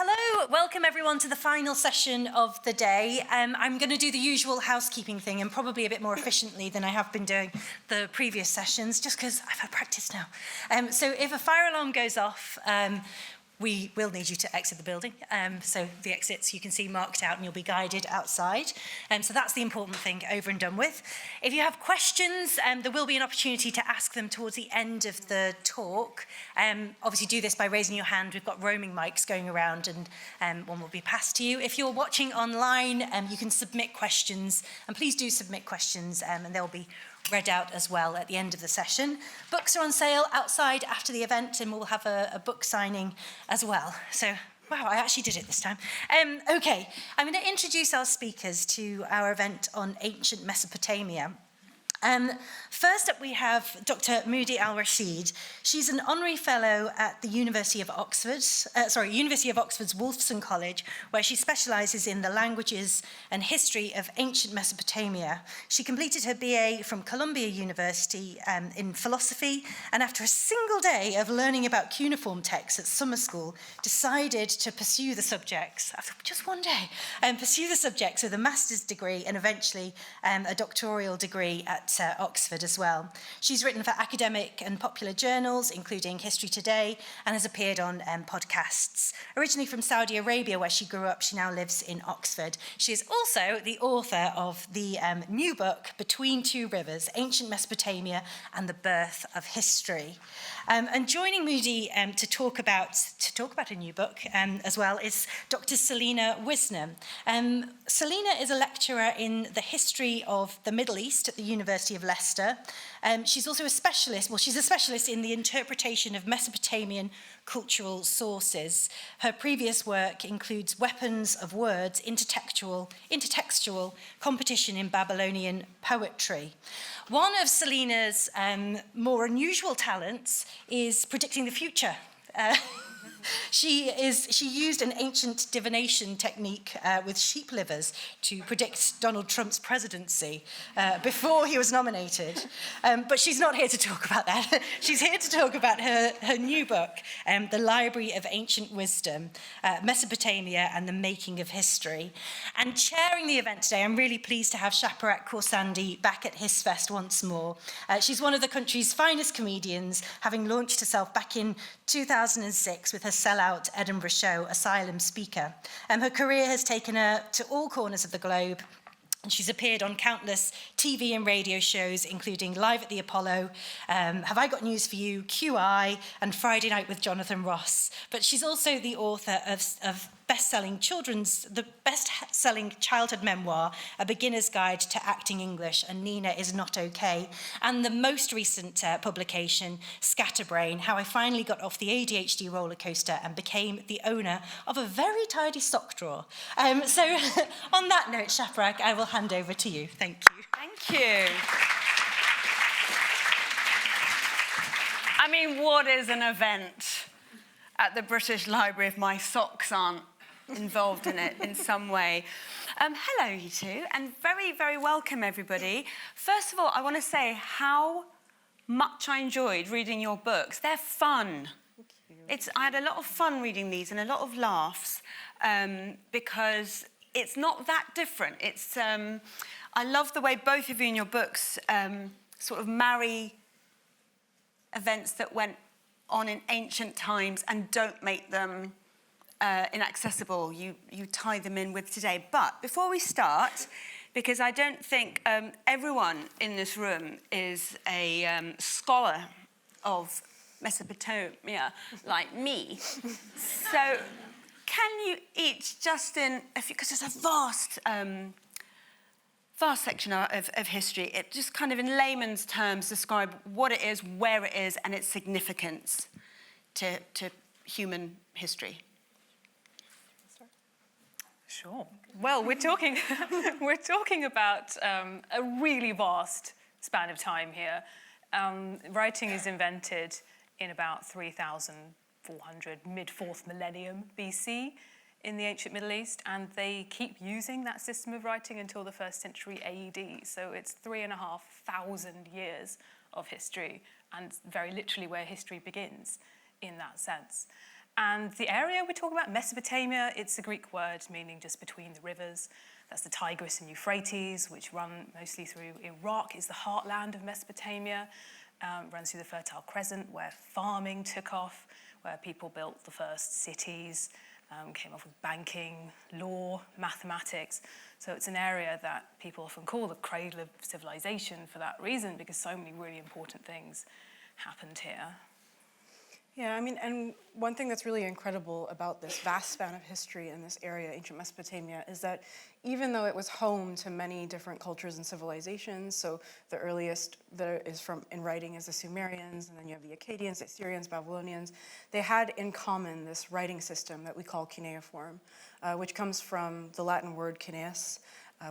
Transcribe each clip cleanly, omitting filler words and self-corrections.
Hello, welcome everyone to the final session of the day. I'm going to do the usual housekeeping thing and probably a bit more efficiently than I have been doing the previous sessions, just because I've had practice now. So if a fire alarm goes off, we will need you to exit the building. So the exits you can see marked out and you'll be guided outside. So that's the important thing over and done with. If you have questions, there will be an opportunity to ask them towards the end of the talk. Obviously do this by raising your hand. We've got roaming mics going around and one will be passed to you. If you're watching online, you can submit questions, and please do submit questions, and they'll be read out as well at the end of the session. Books are on sale outside after the event, and we'll have a book signing as well. So, wow, I actually did it this time. Okay, I'm going to introduce our speakers to our event on ancient Mesopotamia. First up, we have Dr Moudhy Al-Rashid. She's an honorary fellow at the University of Oxford's Wolfson College, where she specialises in the languages and history of ancient Mesopotamia. She completed her BA from Columbia University in philosophy, and after a single day of learning about cuneiform texts at summer school, decided to pursue the subjects, after just one day, pursue the subjects with a master's degree and eventually a doctoral degree at Oxford as well. She's written for academic and popular journals, including History Today, and has appeared on podcasts. Originally from Saudi Arabia, where she grew up, she now lives in Oxford. She is also the author of the new book, Between Two Rivers, Ancient Mesopotamia and the Birth of History. And joining Moudhy to talk about a new book as well is Dr Selena Wisnom. Selena is a lecturer in the history of the Middle East at the University of Leicester. She's also a specialist in the interpretation of Mesopotamian cultural sources. Her previous work includes Weapons of Words, intertextual competition in Babylonian poetry. One of Selena's more unusual talents is predicting the future. She used an ancient divination technique with sheep livers to predict Donald Trump's presidency before he was nominated. But she's not here to talk about that. She's here to talk about her new book, The Library of Ancient Wisdom, Mesopotamia and the Making of History. And chairing the event today, I'm really pleased to have Shaparak Khorsandi back at HistFest once more. She's one of the country's finest comedians, having launched herself back in 2006 with her sellout Edinburgh show, Asylum Speaker. Her career has taken her to all corners of the globe, and she's appeared on countless TV and radio shows, including Live at the Apollo, Have I Got News for You, QI, and Friday Night with Jonathan Ross. But she's also the author of best-selling childhood memoir, A Beginner's Guide to Acting English, and Nina Is Not Okay, and the most recent publication, Scatterbrain, How I Finally Got Off the ADHD roller coaster and became the owner of a very tidy sock drawer. So on that note, Shaparak, I will hand over to you. Thank you. Thank you. I mean, what is an event at the British Library if my socks aren't involved in it in some way? Hello, you two, and very, very welcome, everybody. First of all, I want to say how much I enjoyed reading your books. They're fun. I had a lot of fun reading these and a lot of laughs because it's not that different. I love the way both of you in your books sort of marry events that went on in ancient times and don't make them inaccessible. You tie them in with today. But before we start, because I don't think everyone in this room is a scholar of Mesopotamia like me, so can you each just because it's a vast section of history, it just kind of in layman's terms describe what it is, where it is, and its significance to human history. Sure. Well, we're talking about a really vast span of time here. Writing is invented in about 3,400, mid-4th millennium BC in the ancient Middle East, and they keep using that system of writing until the 1st century AD. So it's 3,500 years of history, and very literally where history begins in that sense. And the area we talk about, Mesopotamia, it's a Greek word meaning just between the rivers. That's the Tigris and Euphrates, which run mostly through Iraq. It's the heartland of Mesopotamia. Runs through the Fertile Crescent, where farming took off, where people built the first cities, came off with banking, law, mathematics. So it's an area that people often call the cradle of civilization for that reason, because so many really important things happened here. Yeah, I mean, and one thing that's really incredible about this vast span of history in this area, ancient Mesopotamia, is that even though it was home to many different cultures and civilizations, so the earliest that is from in writing is the Sumerians, and then you have the Akkadians, the Assyrians, Babylonians, they had in common this writing system that we call cuneiform, which comes from the Latin word cuneus,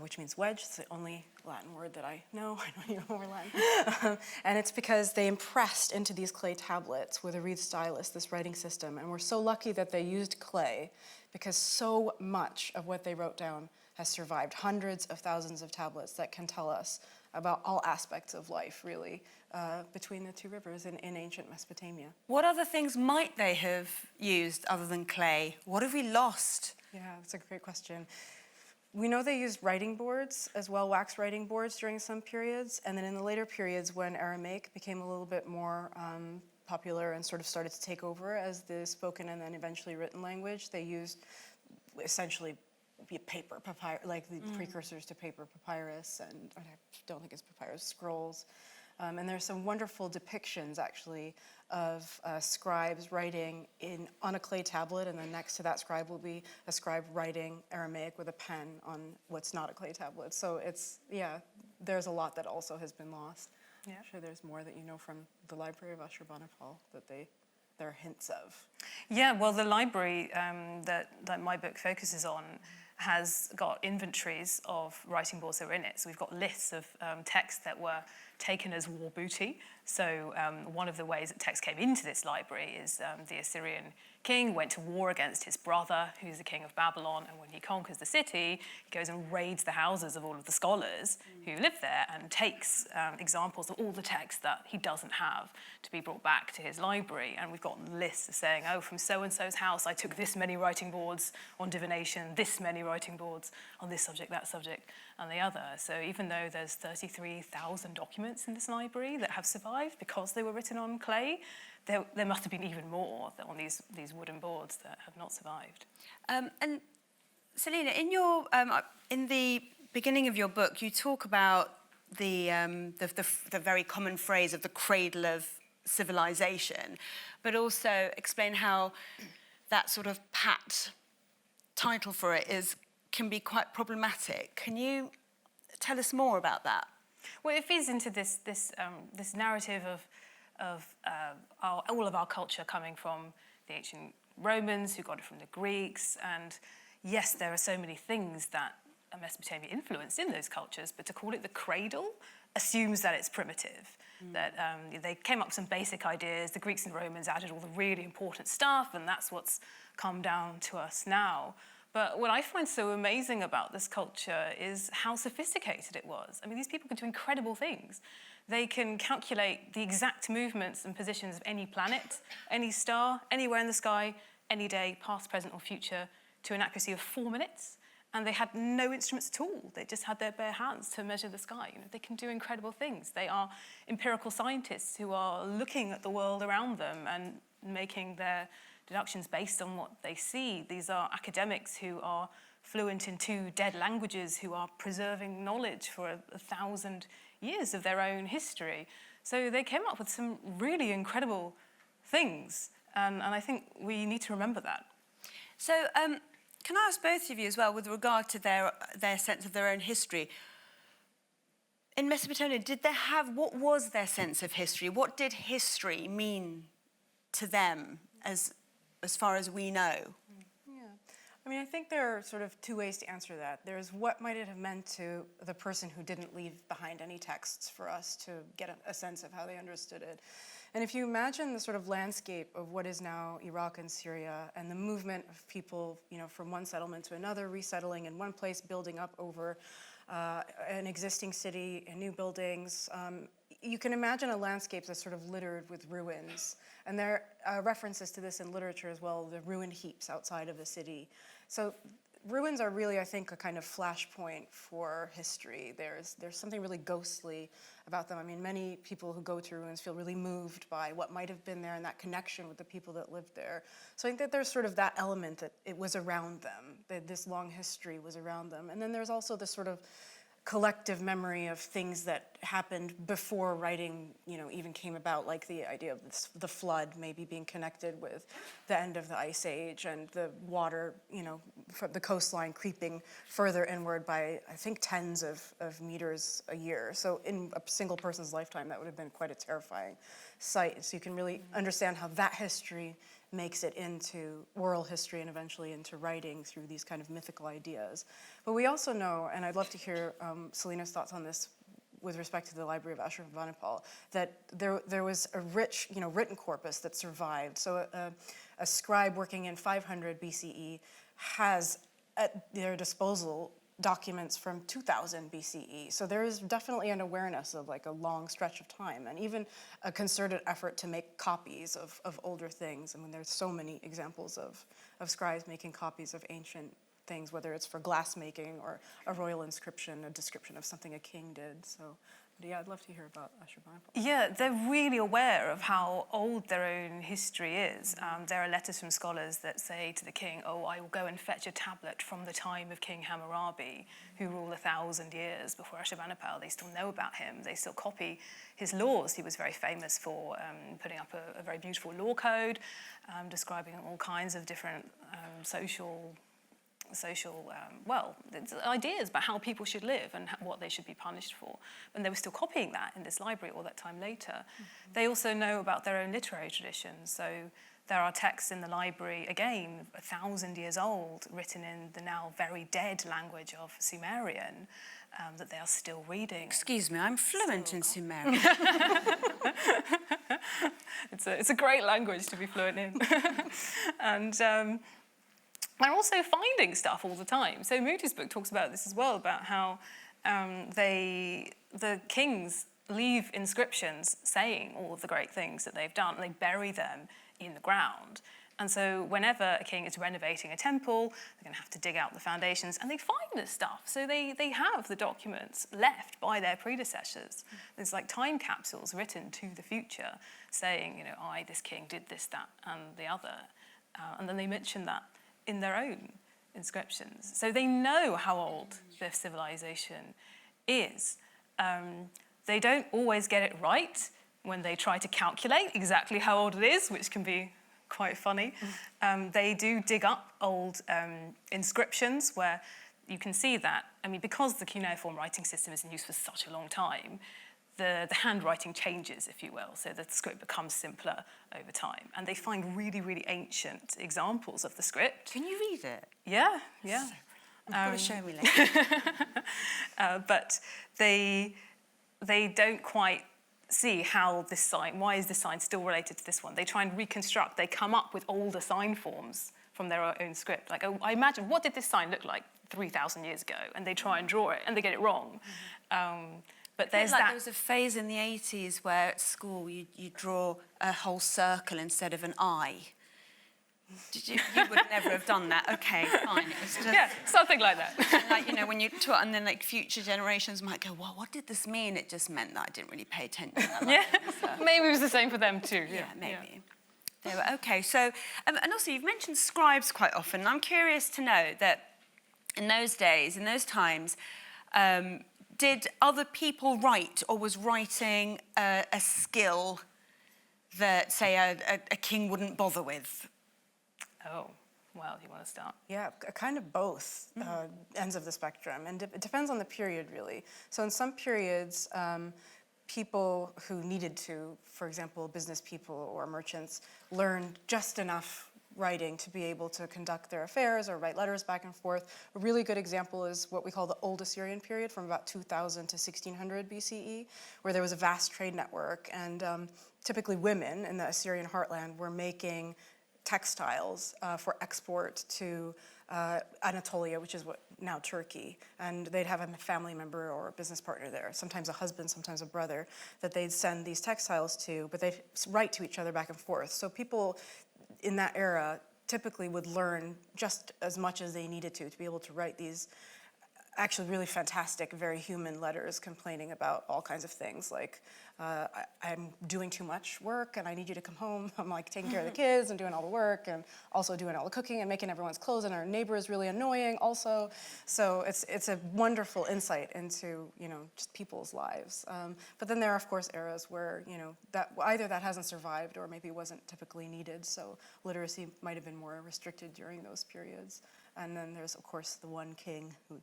which means wedge. It's the only Latin word that I know. I know you know more Latin. And it's because they impressed into these clay tablets with a wreath stylus this writing system. And we're so lucky that they used clay, because so much of what they wrote down has survived. Hundreds of thousands of tablets that can tell us about all aspects of life, really, between the two rivers in ancient Mesopotamia. What other things might they have used other than clay? What have we lost? Yeah, that's a great question. We know they used writing boards as well, wax writing boards during some periods, and then in the later periods when Aramaic became a little bit more popular and sort of started to take over as the spoken and then eventually written language, they used essentially paper, papyrus, like the precursors to paper, papyrus, and I don't think it's papyrus, scrolls. And there's some wonderful depictions, actually, of scribes writing on a clay tablet, and then next to that scribe will be a scribe writing Aramaic with a pen on what's not a clay tablet. So it's, yeah, there's a lot that also has been lost. Yeah. I'm sure there's more that you know from the Library of Ashurbanipal that there are hints of. Yeah, well, the library that my book focuses on has got inventories of writing boards that are in it. So we've got lists of texts that were taken as war booty. So one of the ways that text came into this library is the Assyrian king went to war against his brother, who's the king of Babylon, and when he conquers the city, he goes and raids the houses of all of the scholars who live there and takes examples of all the texts that he doesn't have to be brought back to his library. And we've got lists of saying, oh, from so-and-so's house, I took this many writing boards on divination, this many writing boards on this subject, that subject, and the other. So even though there's 33,000 documents in this library that have survived because they were written on clay, there must have been even more on these wooden boards that have not survived. And Selena, in the beginning of your book, you talk about the very common phrase of the cradle of civilization, but also explain how that sort of pat title for it can be quite problematic. Can you tell us more about that? Well, it feeds into this narrative of all of our culture coming from the ancient Romans, who got it from the Greeks. And yes, there are so many things that Mesopotamia influenced in those cultures, but to call it the cradle assumes that it's primitive, that they came up with some basic ideas. The Greeks and Romans added all the really important stuff, and that's what's come down to us now. But what I find so amazing about this culture is how sophisticated it was. I mean, these people could do incredible things. They can calculate the exact movements and positions of any planet, any star, anywhere in the sky, any day, past, present, or future, to an accuracy of 4 minutes. And they had no instruments at all. They just had their bare hands to measure the sky. You know, they can do incredible things. They are empirical scientists who are looking at the world around them and making their deductions based on what they see. These are academics who are fluent in 2 dead languages, who are preserving knowledge for 1,000 years of their own history. So they came up with some really incredible things, and I think we need to remember that. So can I ask both of you as well, with regard to their sense of their own history, in Mesopotamia, what was their sense of history? What did history mean to them as far as we know? I mean, I think there are sort of 2 ways to answer that. There's what might it have meant to the person who didn't leave behind any texts for us to get a sense of how they understood it. And if you imagine the sort of landscape of what is now Iraq and Syria and the movement of people, you know, from one settlement to another, resettling in one place, building up over an existing city and new buildings, you can imagine a landscape that's sort of littered with ruins. And there are references to this in literature as well, the ruined heaps outside of the city. So ruins are really, I think, a kind of flashpoint for history. There's something really ghostly about them. I mean, many people who go to ruins feel really moved by what might have been there and that connection with the people that lived there. So I think that there's sort of that element that it was around them, that this long history was around them. And then there's also this sort of collective memory of things that happened before writing, even came about, like the idea of the flood maybe being connected with the end of the Ice Age and the water, from the coastline creeping further inward by, I think, tens of meters a year. So in a single person's lifetime, that would have been quite a terrifying sight. So you can really understand how that history makes it into oral history and eventually into writing through these kind of mythical ideas. But we also know, and I'd love to hear Selena's thoughts on this with respect to the Library of Ashurbanipal, that there was a rich, written corpus that survived. So a scribe working in 500 BCE has at their disposal documents from 2000 BCE. So there is definitely an awareness of like a long stretch of time and even a concerted effort to make copies of older things. I mean, there's so many examples of scribes making copies of ancient things, whether it's for glass making or a royal inscription, a description of something a king did. So, but yeah, I'd love to hear about Ashurbanipal. Yeah, they're really aware of how old their own history is. There are letters from scholars that say to the king, "Oh, I will go and fetch a tablet from the time of King Hammurabi, who ruled 1,000 years before Ashurbanipal." They still know about him. They still copy his laws. He was very famous for putting up a very beautiful law code, describing all kinds of different social ideas about how people should live and what they should be punished for. And they were still copying that in this library all that time later. Mm-hmm. They also know about their own literary traditions. So there are texts in the library, again, 1,000 years old, written in the now very dead language of Sumerian, that they are still reading. Excuse me, I'm fluent in Sumerian. It's a great language to be fluent in. And they're also finding stuff all the time. So Moudhy's book talks about this as well, about how the kings leave inscriptions saying all of the great things that they've done, and they bury them in the ground. And so whenever a king is renovating a temple, they're going to have to dig out the foundations, and they find this stuff. So they have the documents left by their predecessors. There's like time capsules written to the future saying, this king did this, that, and the other. And then they mention that in their own inscriptions. So they know how old their civilization is. They don't always get it right when they try to calculate exactly how old it is, which can be quite funny. They do dig up old inscriptions where you can see that, because the cuneiform writing system is in use for such a long time, the handwriting changes, if you will, so the script becomes simpler over time. And they find really, really ancient examples of the script. Can you read it? Yeah. You've got to show me later. But they don't quite see how this sign, why is this sign still related to this one? They try and reconstruct, they come up with older sign forms from their own script. Like, I imagine, what did this sign look like 3,000 years ago? And they try and draw it, and they get it wrong. But there's there was a phase in the 80s where at school you draw a whole circle instead of an eye. You would never have done that. Okay, fine. It was just, yeah, something like that. And when you taught, and then future generations might go, well, what did this mean? It just meant that I didn't really pay attention. Maybe it was the same for them too. Yeah, maybe. Yeah. Okay, so, and also you've mentioned scribes quite often. I'm curious to know that in those days, in those times, did other people write, or was writing a skill that, say, a king wouldn't bother with? Oh, well, do you want to start? Yeah, kind of both ends of the spectrum. And it depends on the period, really. So in some periods, people who needed to, for example, business people or merchants, learned just enough writing to be able to conduct their affairs or write letters back and forth. A really good example is what we call the Old Assyrian period, from about 2000 to 1600 BCE, where there was a vast trade network, and typically women in the Assyrian heartland were making textiles for export to Anatolia, which is what now Turkey, and they'd have a family member or a business partner there, sometimes a husband, sometimes a brother, that they'd send these textiles to, but they'd write to each other back and forth. So people in that era typically would learn just as much as they needed to be able to write these actually really fantastic, very human letters complaining about all kinds of things, like I'm doing too much work and I need you to come home. I'm like taking care of the kids and doing all the work and also doing all the cooking and making everyone's clothes, and our neighbor is really annoying also. So it's a wonderful insight into, you know, just people's lives. But then there are of course eras where, you know, that either that hasn't survived or maybe wasn't typically needed, so literacy might have been more restricted during those periods. And then there's of course the one king who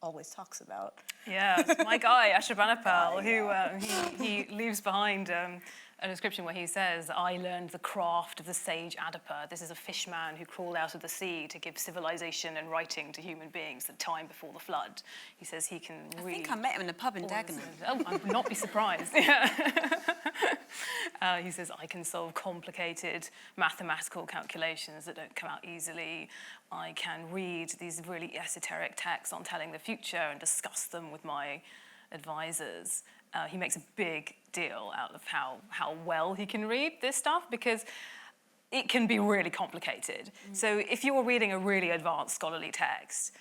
always talks about. Yeah, my guy, Ashurbanipal, who he leaves behind a description where he says, I learned the craft of the sage Adapa. This is a fishman who crawled out of the sea to give civilization and writing to human beings the time before the flood. He says he can read. I think I met him in a pub in Dagenham. Oh, I would not be surprised. He says, I can solve complicated mathematical calculations that don't come out easily. I can read these really esoteric texts on telling the future and discuss them with my advisors. He makes a big deal out of how well he can read this stuff, because it can be really complicated. So if you were reading a really advanced scholarly text,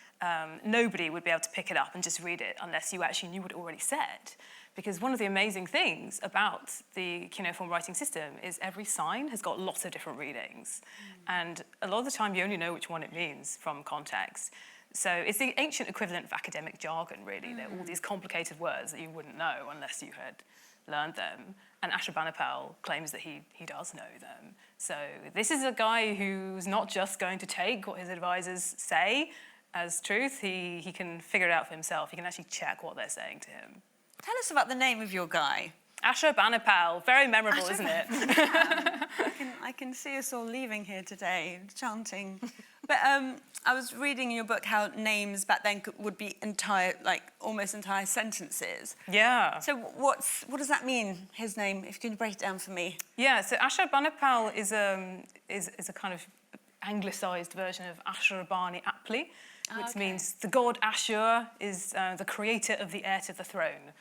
nobody would be able to pick it up and just read it unless you actually knew what it already said. Because one of the amazing things about the cuneiform writing system is every sign has got lots of different readings. And a lot of the time you only know which one it means from context. So it's the ancient equivalent of academic jargon, really. They're all these complicated words that you wouldn't know unless you had learned them. And Ashurbanipal claims that he does know them. So this is a guy who's not just going to take what his advisors say as truth. He can figure it out for himself. He can actually check what they're saying to him. Tell us about the name of your guy. Ashurbanipal, very memorable, isn't it? I can see us all leaving here today, chanting. But I was reading in your book how names back then would be entire, like almost entire sentences. Yeah. So what does that mean, his name, if you can break it down for me? Yeah, so Ashurbanipal is a kind of anglicised version of Ashurabani Apli, which means the god Ashur is the creator of the heir to the throne,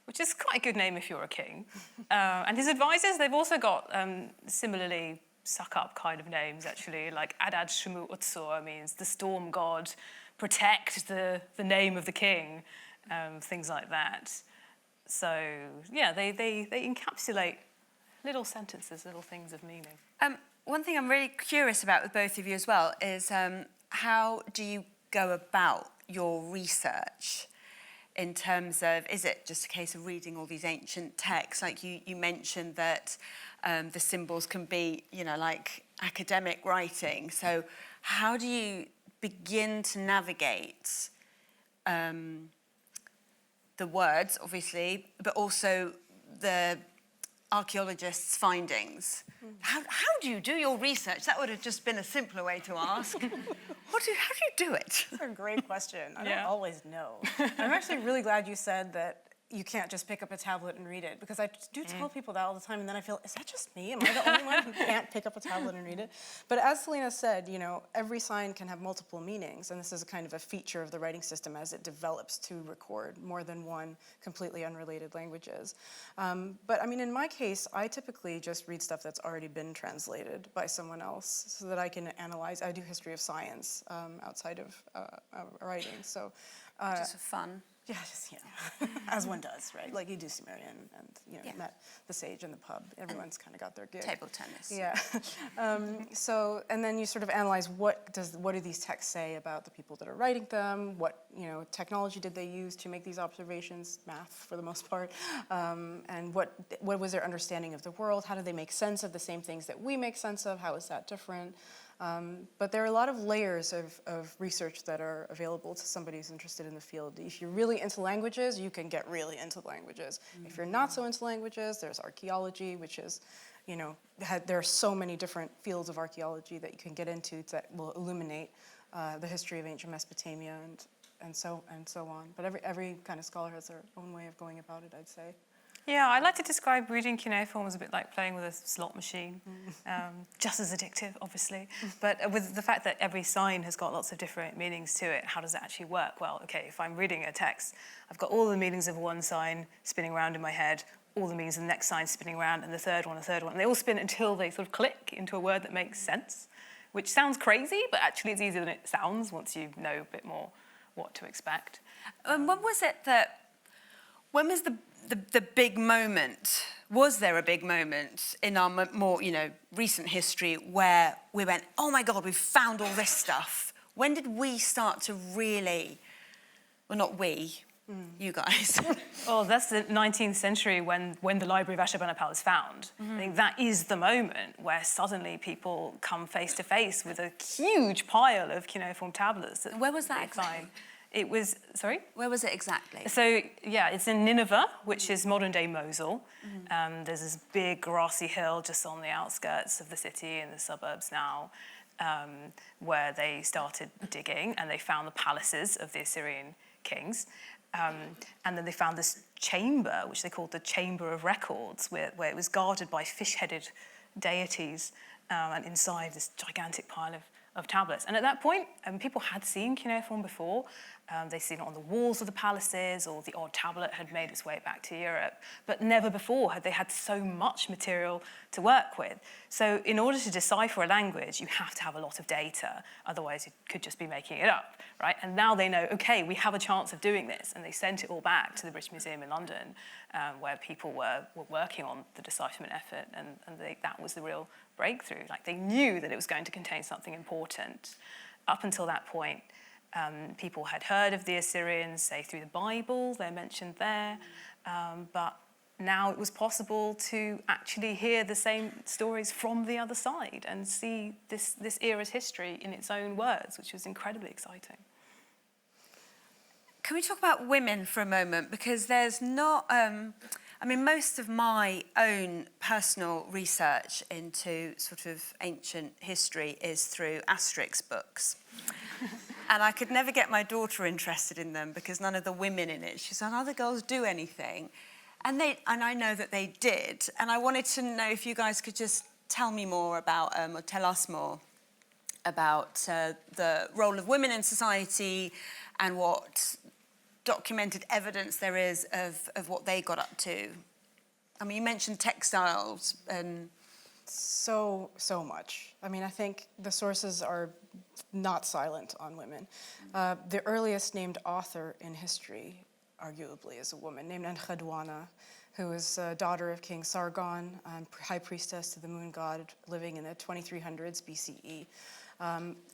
which is quite a good name if you're a king. And his advisors, they've also got similarly suck-up kind of names, actually, like Adad Shumu Utsur means the storm god, protect the name of the king, things like that. So, yeah, they encapsulate little sentences, little things of meaning. One thing I'm really curious about with both of you as well is how do you go about your research in terms of, is it just a case of reading all these ancient texts? Like you mentioned that the symbols can be, you know, like academic writing. So how do you begin to navigate the words, obviously, but also the archaeologists' findings? How do you do your research? That would have just been a simpler way to ask. How do you do it? That's a great question. I don't always know. I'm actually really glad you said that you can't just pick up a tablet and read it, because I do tell people that all the time, and then I feel, is that just me? Am I the only one who can't pick up a tablet and read it? But as Selena said, you know, every sign can have multiple meanings, and this is a kind of a feature of the writing system as it develops to record more than one completely unrelated languages. But I mean, in my case, I typically just read stuff that's already been translated by someone else so that I can analyze. I do history of science outside of writing, so. Just for fun. Yeah, just, you know, as one does, right? Like you do Sumerian and, you know, met the sage in the pub. Everyone's kind of got their gig. Table tennis. Yeah. So, and then you sort of analyze what do these texts say about the people that are writing them? What, you know, technology did they use to make these observations? Math, for the most part. And what was their understanding of the world? How do they make sense of the same things that we make sense of? How is that different? But there are a lot of layers of research that are available to somebody who's interested in the field. If you're really into languages, you can get really into languages. If you're not so into languages, there's archaeology, which is, you know, there are so many different fields of archaeology that you can get into that will illuminate the history of ancient Mesopotamia and so on. But every kind of scholar has their own way of going about it, I'd say. Yeah, I like to describe reading cuneiform as a bit like playing with a slot machine. Just as addictive, obviously. But with the fact that every sign has got lots of different meanings to it, how does it actually work? Well, okay, if I'm reading a text, I've got all the meanings of one sign spinning around in my head, all the meanings of the next sign spinning around, and the third one, and they all spin until they sort of click into a word that makes sense, which sounds crazy, but actually it's easier than it sounds once you know a bit more what to expect. When was the big moment? Was there a big moment in our more, recent history where we went, oh my God, we've found all this stuff? When did we start to really, well, not we, you guys. Oh, that's the 19th century when the Library of Ashurbanipal is found. I think that is the moment where suddenly people come face to face with a huge pile of cuneiform tablets. Where was that exactly? It was, sorry? Where was it exactly? So, yeah, it's in Nineveh, which is modern-day Mosul. There's this big grassy hill just on the outskirts of the city in the suburbs now, where they started digging, and they found the palaces of the Assyrian kings. And then they found this chamber, which they called the Chamber of Records, where it was guarded by fish-headed deities, and inside this gigantic pile of tablets. And at that point, people had seen cuneiform before. They'd seen it on the walls of the palaces, or the odd tablet had made its way back to Europe. But never before had they had so much material to work with. So in order to decipher a language, you have to have a lot of data. Otherwise, you could just be making it up, right? And now they know, OK, we have a chance of doing this. And they sent it all back to the British Museum in London, where people were working on the decipherment effort. And that was the real breakthrough. Like, they knew that it was going to contain something important. Up until that point, people had heard of the Assyrians, say, through the Bible. They're mentioned there. But now it was possible to actually hear the same stories from the other side and see this era's history in its own words, which was incredibly exciting. Can we talk about women for a moment? Because there's not... most of my own personal research into sort of ancient history is through Asterix books. And I could never get my daughter interested in them because none of the women in it, she said, other girls do anything. And I know that they did. And I wanted to know if you guys could just tell me more about, or tell us more about the role of women in society and what documented evidence there is of what they got up to. I mean, you mentioned textiles and... So much. I mean, I think the sources are not silent on women. The earliest named author in history, arguably, is a woman named Enchedwana, who was a daughter of King Sargon, high priestess to the moon god, living in the 2300s BCE.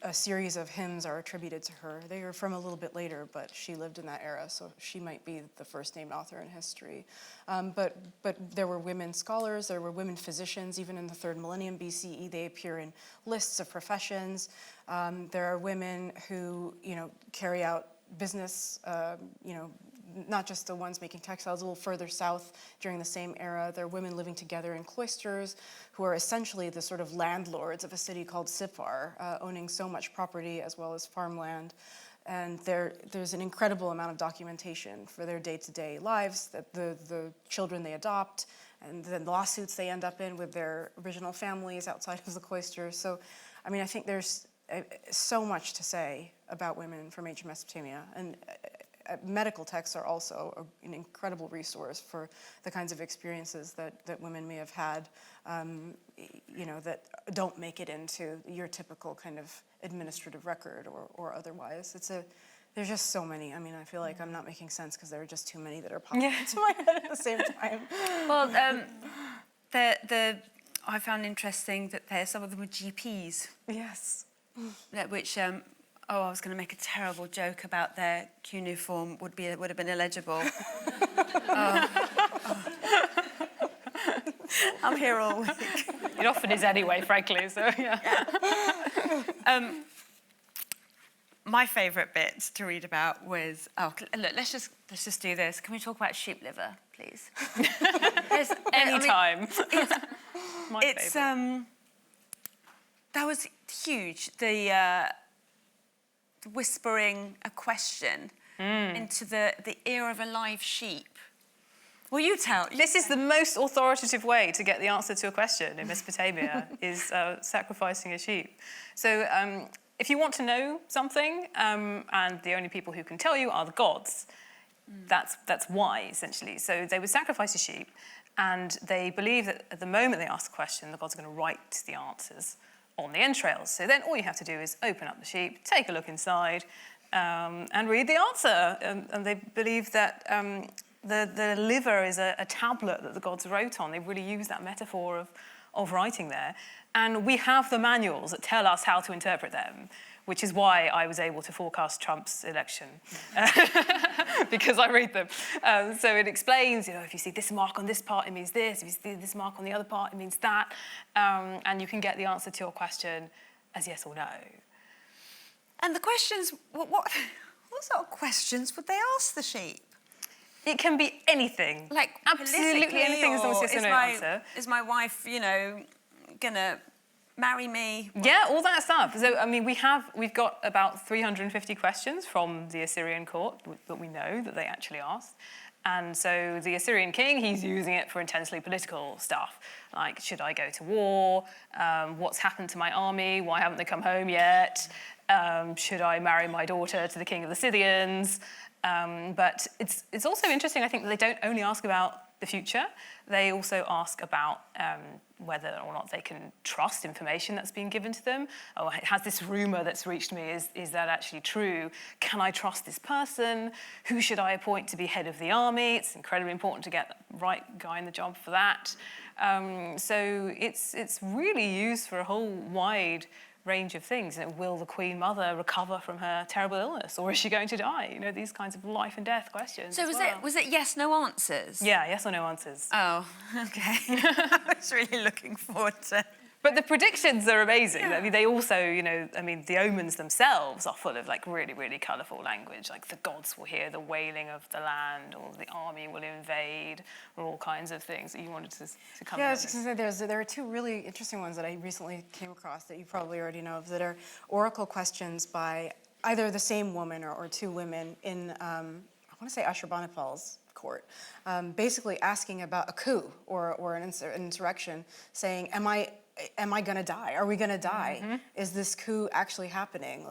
A series of hymns are attributed to her. They are from a little bit later, but she lived in that era, so she might be the first named author in history. But there were women scholars, there were women physicians, even in the 3rd millennium BCE. They appear in lists of professions. There are women who, carry out business, not just the ones making textiles. A little further south during the same era, there are women living together in cloisters who are essentially the sort of landlords of a city called Sipar, owning so much property as well as farmland. And there's an incredible amount of documentation for their day-to-day lives, that the children they adopt, and then lawsuits they end up in with their original families outside of the cloisters. So, I mean, I think there's so much to say about women from ancient Mesopotamia. And medical texts are also an incredible resource for the kinds of experiences that women may have had, that don't make it into your typical kind of administrative record or otherwise. There's just so many. I mean, I feel like I'm not making sense because there are just too many that are popping into my head at the same time. Well, I found interesting that some of them were GPs. Yes. Which... I was going to make a terrible joke about their cuneiform would have been illegible. I'm here all week. It often is anyway, frankly. So yeah. My favourite bit to read about was look. Let's just do this. Can we talk about sheep liver, please? Anytime. It's that was huge. The whispering a question into the ear of a live sheep. Well, you tell. This is the most authoritative way to get the answer to a question in Mesopotamia, is sacrificing a sheep. So if you want to know something, and the only people who can tell you are the gods, that's why, essentially. So they would sacrifice a sheep, and they believe that at the moment they ask the question, the gods are going to write the answers on the entrails. So then all you have to do is open up the sheep, take a look inside, and read the answer. And they believe that the liver is a tablet that the gods wrote on. They really use that metaphor of writing there. And we have the manuals that tell us how to interpret them, which is why I was able to forecast Trump's election, because I read them. So it explains, if you see this mark on this part, it means this. If you see this mark on the other part, it means that. And you can get the answer to your question as yes or no. And the questions, what sort of questions would they ask the sheep? It can be anything. Like absolutely anything as long as yes or no answer. Is my wife, gonna marry me? Yeah, all that stuff. So, I mean, we've got about 350 questions from the Assyrian court that we know that they actually asked. And so the Assyrian king, he's using it for intensely political stuff. Like, should I go to war? What's happened to my army? Why haven't they come home yet? Should I marry my daughter to the king of the Scythians? But it's also interesting, I think, that they don't only ask about the future. They also ask about whether or not they can trust information that's been given to them. Oh, has this rumor that's reached me, is that actually true? Can I trust this person? Who should I appoint to be head of the army? It's incredibly important to get the right guy in the job for that. So it's really used for a whole wide range of things. Will the Queen Mother recover from her terrible illness, or is she going to die? These kinds of life and death questions. So was it yes, no answers? Yeah, yes or no answers. Oh, okay. I was really looking forward to. But the predictions are amazing. Yeah. I mean, they also, the omens themselves are full of really, really colourful language. Like the gods will hear the wailing of the land, or the army will invade, or all kinds of things that you wanted to come. Yeah, I was just going to say there are two really interesting ones that I recently came across that you probably already know of, that are oracle questions by either the same woman or two women in, I want to say Ashurbanipal's court, basically asking about a coup or an insurrection, saying, am I going to die? Are we going to die? Mm-hmm. Is this coup actually happening?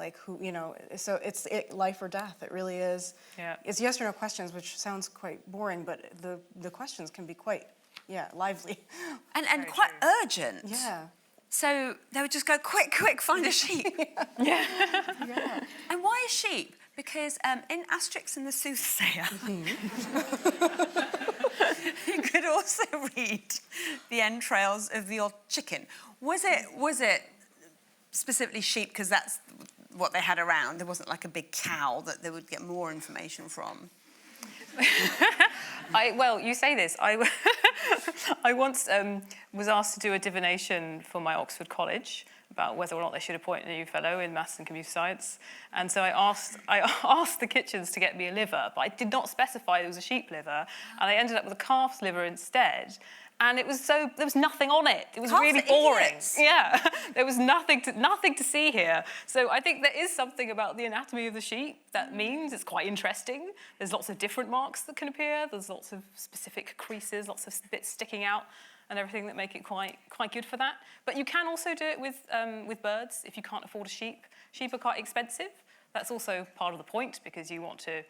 So it's life or death. It really is. Yeah. It's yes or no questions, which sounds quite boring, but the questions can be quite, lively. And quite urgent. Yeah. So they would just go, quick, find a sheep. Yeah. Yeah. And why a sheep? Because in Asterix and the Soothsayer, you could also read the entrails of the odd chicken. Was it specifically sheep because that's what they had around? There wasn't like a big cow that they would get more information from? Well, you say this. I once was asked to do a divination for my Oxford College about whether or not they should appoint a new fellow in maths and computer science. And so I asked the kitchens to get me a liver, but I did not specify there was a sheep liver, and I ended up with a calf's liver instead. And there was nothing on it. It was really boring. Idiots. Yeah, there was nothing to see here. So I think there is something about the anatomy of the sheep that means it's quite interesting. There's lots of different marks that can appear. There's lots of specific creases, lots of bits sticking out, and everything that make it quite good for that. But you can also do it with birds if you can't afford a sheep. Sheep are quite expensive. That's also part of the point, because you want to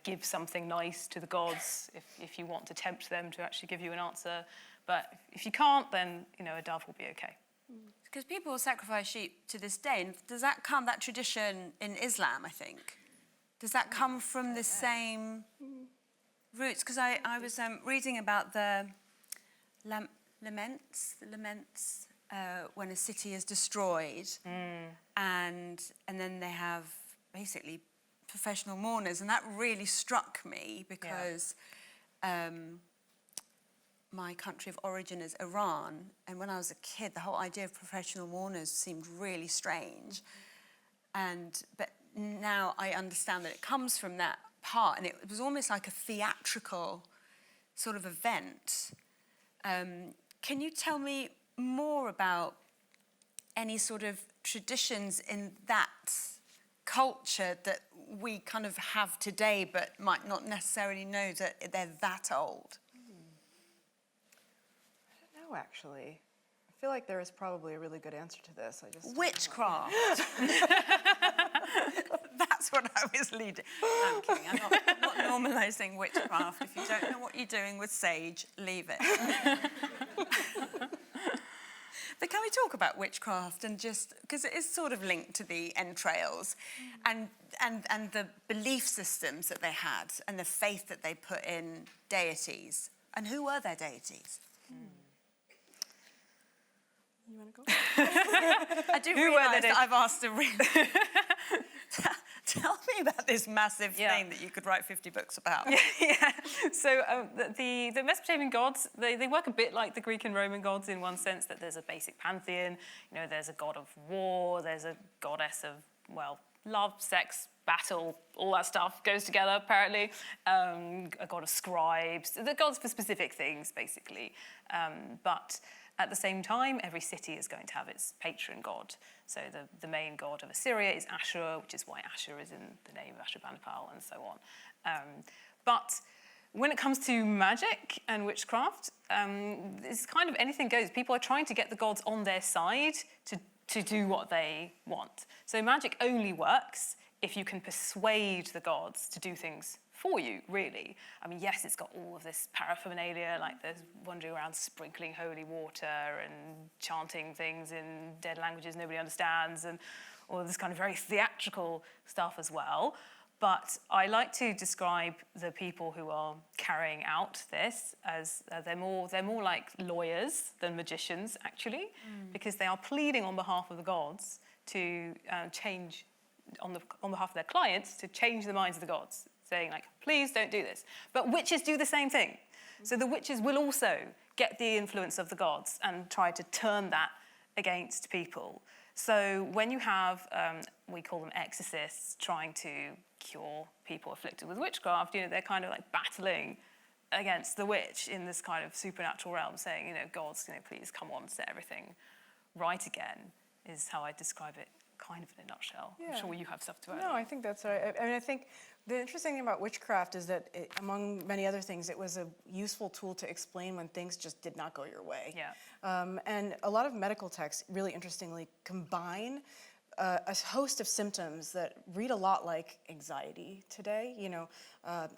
give something nice to the gods if you want to tempt them to actually give you an answer. But if you can't, then a dove will be okay. Because people will sacrifice sheep to this day. And does that tradition in Islam, I think? Does that come from the same roots? Because I was reading about the laments when a city is destroyed, and then they have basically professional mourners, and that really struck me because my country of origin is Iran, and when I was a kid, the whole idea of professional mourners seemed really strange, but now I understand that it comes from that part, and it was almost like a theatrical sort of event. Can you tell me more about any sort of traditions in that culture that we kind of have today but might not necessarily know that they're that old? know, actually. I feel like there is probably a really good answer to this. I just Witchcraft. That's what I was leading. No, I'm kidding. I'm not normalising witchcraft. If you don't know what you're doing with sage, leave it. But can we talk about witchcraft and just, because it is sort of linked to the entrails and the belief systems that they had and the faith that they put in deities. And who were their deities? You want to go? I do realise that I've asked a really... Tell me about this massive thing that you could write 50 books about. Yeah. So the Mesopotamian gods, they work a bit like the Greek and Roman gods in one sense that there's a basic pantheon. You know, there's a god of war, there's a goddess of, well, love, sex, battle, all that stuff goes together, apparently. A god of scribes, the gods for specific things, basically. But at the same time, every city is going to have its patron god. So the main god of Assyria is Ashur, which is why Ashur is in the name of Ashurbanipal, and so on. But when it comes to magic and witchcraft, it's kind of anything goes. People are trying to get the gods on their side to do what they want. So magic only works if you can persuade the gods to do things for you, really. I mean, yes, it's got all of this paraphernalia, like there's wandering around sprinkling holy water and chanting things in dead languages nobody understands, and all this kind of very theatrical stuff as well. But I like to describe the people who are carrying out this as they're more like lawyers than magicians, actually, because they are pleading on behalf of the gods to change, on behalf of their clients, to change the minds of the gods, saying, like, please don't do this. But witches do the same thing. So the witches will also get the influence of the gods and try to turn that against people. So when you have, we call them exorcists, trying to cure people afflicted with witchcraft, you know, they're kind of like battling against the witch in this kind of supernatural realm, saying, you know, gods, you know, please come on, set everything right again, is how I describe it, kind of in a nutshell. Yeah. I'm sure you have stuff to add. No, I think that's right. I mean, I think the interesting thing about witchcraft is that, among many other things, it was a useful tool to explain when things just did not go your way. Yeah. And a lot of medical texts, really interestingly, combine a host of symptoms that read a lot like anxiety today. You know,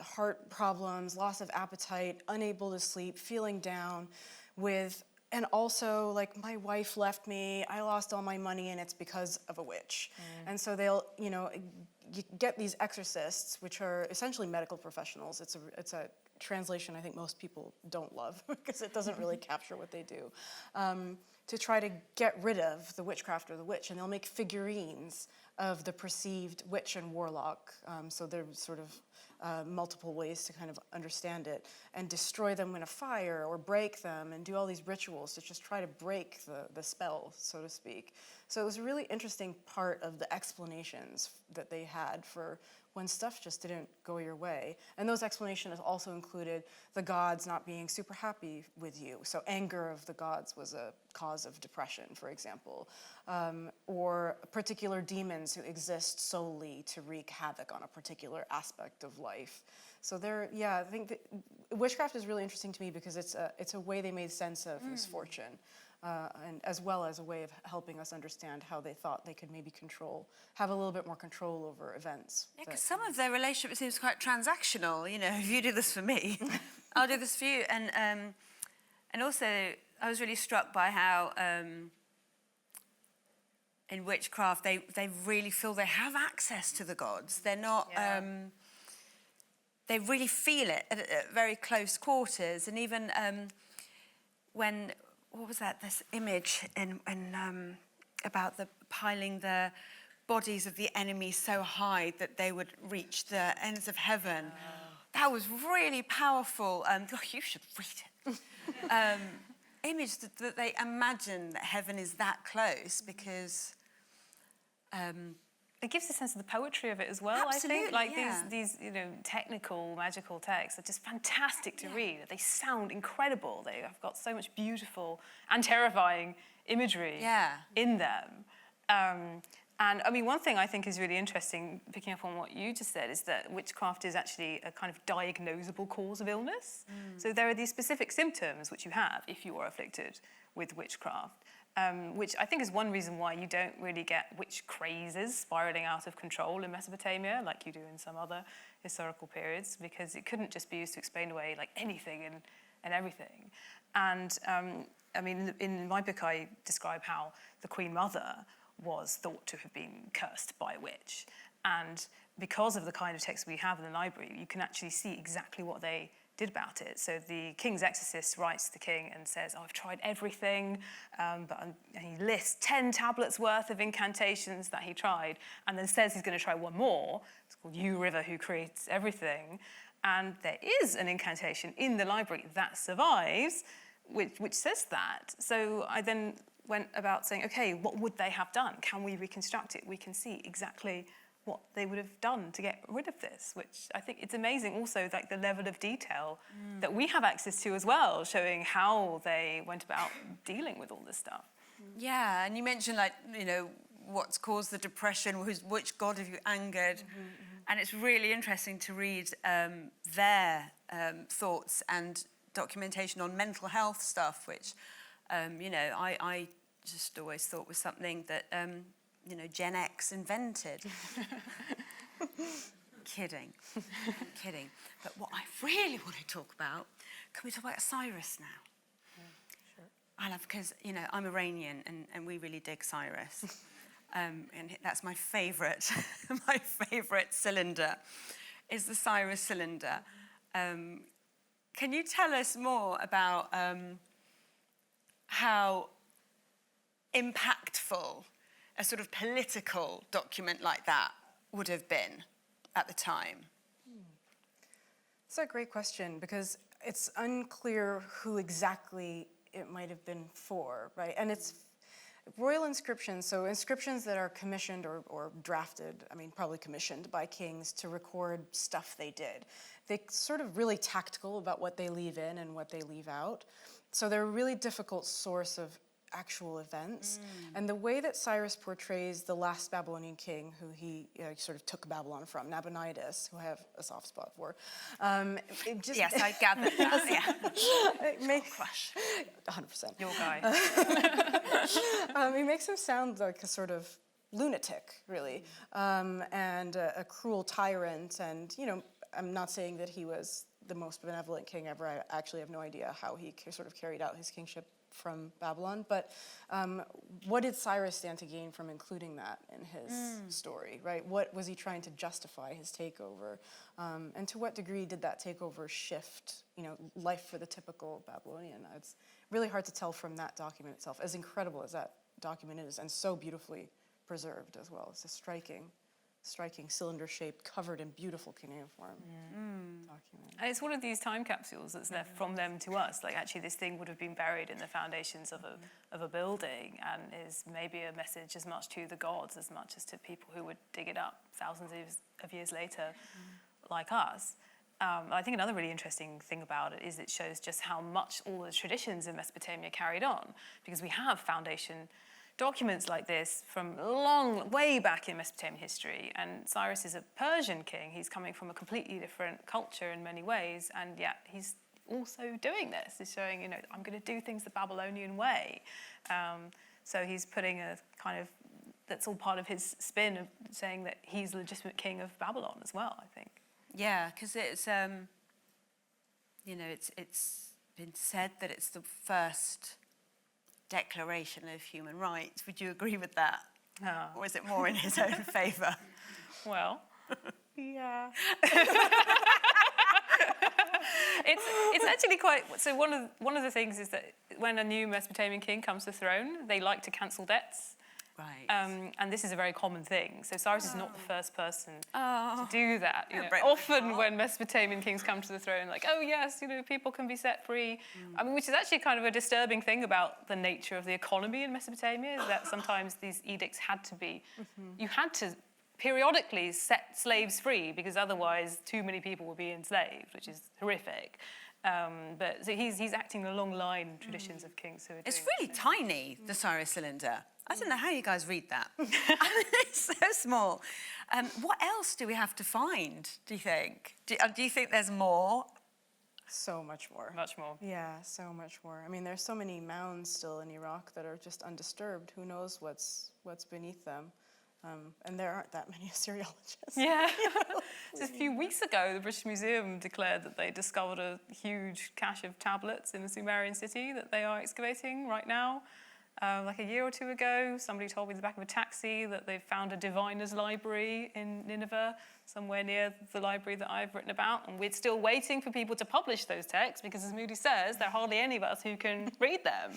heart problems, loss of appetite, unable to sleep, feeling down, and also, like, my wife left me, I lost all my money, and it's because of a witch. And so they'll, you know, you get these exorcists, which are essentially medical professionals. It's a translation I think most people don't love because it doesn't really capture what they do, to try to get rid of the witchcraft or the witch. And they'll make figurines of the perceived witch and warlock. So there's sort of multiple ways to kind of understand it, and destroy them in a fire or break them and do all these rituals to just try to break the spell, so to speak. So it was a really interesting part of the explanations that they had for when stuff just didn't go your way. And those explanations also included the gods not being super happy with you. So anger of the gods was a cause of depression, for example. Or particular demons who exist solely to wreak havoc on a particular aspect of life. So I think that witchcraft is really interesting to me because it's a way they made sense of misfortune. And as well as a way of helping us understand how they thought they could maybe have a little bit more control over events. Yeah, because some of their relationship seems quite transactional. You know, if you do this for me, I'll do this for you. And also, I was really struck by how in witchcraft they really feel they have access to the gods. They're not. Yeah. They really feel it at very close quarters, and even when. What was that? This image in about the piling the bodies of the enemy so high that they would reach the ends of heaven. Oh. That was really powerful. You should read it. Image that they imagine that heaven is that close because. It gives a sense of the poetry of it as well, Absolutely, I think. Like yeah. these you know, technical, magical texts are just fantastic to read. They sound incredible. They have got so much beautiful and terrifying imagery in them. And I mean, one thing I think is really interesting, picking up on what you just said, is that witchcraft is actually a kind of diagnosable cause of illness. So there are these specific symptoms which you have if you are afflicted with witchcraft, which I think is one reason why you don't really get witch crazes spiraling out of control in Mesopotamia like you do in some other historical periods, because it couldn't just be used to explain away like anything and everything. And I mean, in my book, I describe how the Queen Mother was thought to have been cursed by a witch. And because of the kind of text we have in the library, you can actually see exactly what they did about it. So the king's exorcist writes to the king and says, I've tried everything, and he lists 10 tablets worth of incantations that he tried, and then says he's going to try one more. It's called You River Who Creates Everything. And there is an incantation in the library that survives, which says that. So I then went about saying, okay, what would they have done? Can we reconstruct it? We can see exactly what they would have done to get rid of this, which I think it's amazing also, like the level of detail that we have access to as well, showing how they went about dealing with all this stuff. Yeah, and you mentioned, like, you know, what's caused the depression, which god have you angered? And it's really interesting to read their thoughts and documentation on mental health stuff, which, you know, I just always thought was something that, you know, Gen X invented. Kidding. But what I really want to talk about, can we talk about Cyrus now? Sure. I love, because, you know, I'm Iranian and we really dig Cyrus. And that's my favourite, my favourite cylinder is the Cyrus cylinder. Can you tell us more about how impactful a sort of political document like that would have been at the time? It's a great question, because it's unclear who exactly it might have been for, right? And it's royal inscriptions, so inscriptions that are commissioned or drafted, I mean, probably commissioned by kings to record stuff they did. They're sort of really tactical about what they leave in and what they leave out. So they're a really difficult source of actual events. And the way that Cyrus portrays the last Babylonian king, who he sort of took Babylon from, Nabonidus, who I have a soft spot for. It just, Yes, I gathered that, yeah. It makes, Crush. 100%. Your guy. He makes him sound like a sort of lunatic, really, and a cruel tyrant. And, you know, I'm not saying that he was the most benevolent king ever. I actually have no idea how he sort of carried out his kingship from Babylon, but what did Cyrus stand to gain from including that in his story, right? What was he trying to justify his takeover? And to what degree did that takeover shift, you know, life for the typical Babylonian? It's really hard to tell from that document itself, as incredible as that document is, and so beautifully preserved as well. It's a striking cylinder shape covered in beautiful cuneiform document. And it's one of these time capsules that's left from them to us. Like, actually, this thing would have been buried in the foundations of a building, and is maybe a message as much to the gods as much as to people who would dig it up thousands of years later, like us. I think another really interesting thing about it is it shows just how much all the traditions in Mesopotamia carried on, because we have foundation documents like this from way back in Mesopotamian history. And Cyrus is a Persian king. He's coming from a completely different culture in many ways, and yet he's also doing this. He's showing, you know, I'm going to do things the Babylonian way. So he's putting a kind of, that's all part of his spin of saying that he's the legitimate king of Babylon as well, I think. Yeah, because it's, you know, it's been said that it's the first declaration of human rights. Would you agree with that? Or is it more in his own favour? Well, Yeah. it's actually quite, so one of the things is that when a new Mesopotamian king comes to the throne, they like to cancel debts. Right. And this is a very common thing. So Cyrus is not the first person Oh. to do that. You know, break my often heart. when Mesopotamian kings come to the throne, like, oh yes, you know, people can be set free. I mean, which is actually kind of a disturbing thing about the nature of the economy in Mesopotamia, is that sometimes these edicts had to be, you had to periodically set slaves free, because otherwise too many people would be enslaved, which is horrific. But so he's acting along line traditions of kings who are doing It's this. really tiny, the Cyrus cylinder. I don't know how you guys read that. I mean, it's so small. What else do we have to find, do you think? Do you think there's more? So much more. Much more. Yeah, so much more. I mean, there's so many mounds still in Iraq that are just undisturbed. Who knows what's beneath them? And there aren't that many Assyriologists. Yeah. Just a few weeks ago, the British Museum declared that they discovered a huge cache of tablets in the Sumerian city that they are excavating right now. Like a year or two ago, somebody told me in the back of a taxi that they found a diviner's library in Nineveh, somewhere near the library that I've written about. And we're still waiting for people to publish those texts because, as Moudhy says, there are hardly any of us who can read them.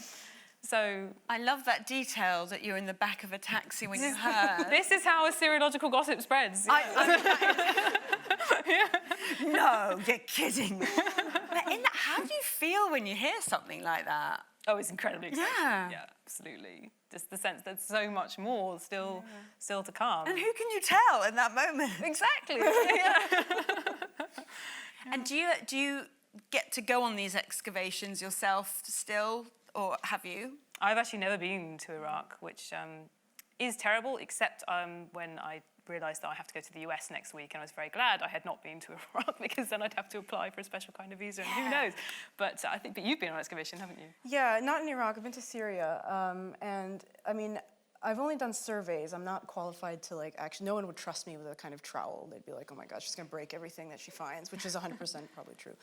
So I love that detail that you're in the back of a taxi when you heard. this is how Assyriological gossip spreads. Yeah. No, you're kidding. But how do you feel when you hear something like that? Oh, it's incredibly exciting. Yeah. Yeah, absolutely. Just the sense that so much more still to come. And who can you tell in that moment? Exactly. Yeah. And do you get to go on these excavations yourself still, or have you? I've actually never been to Iraq, which is terrible, except when I realised that I have to go to the US next week, and I was very glad I had not been to Iraq because then I'd have to apply for a special kind of visa, and who knows. But I think you've been on an excavation, haven't you? Yeah, not in Iraq. I've been to Syria. And I mean, I've only done surveys. I'm not qualified to actually, no one would trust me with a kind of trowel. They'd be like, oh my gosh, she's gonna break everything that she finds, which is 100% probably true.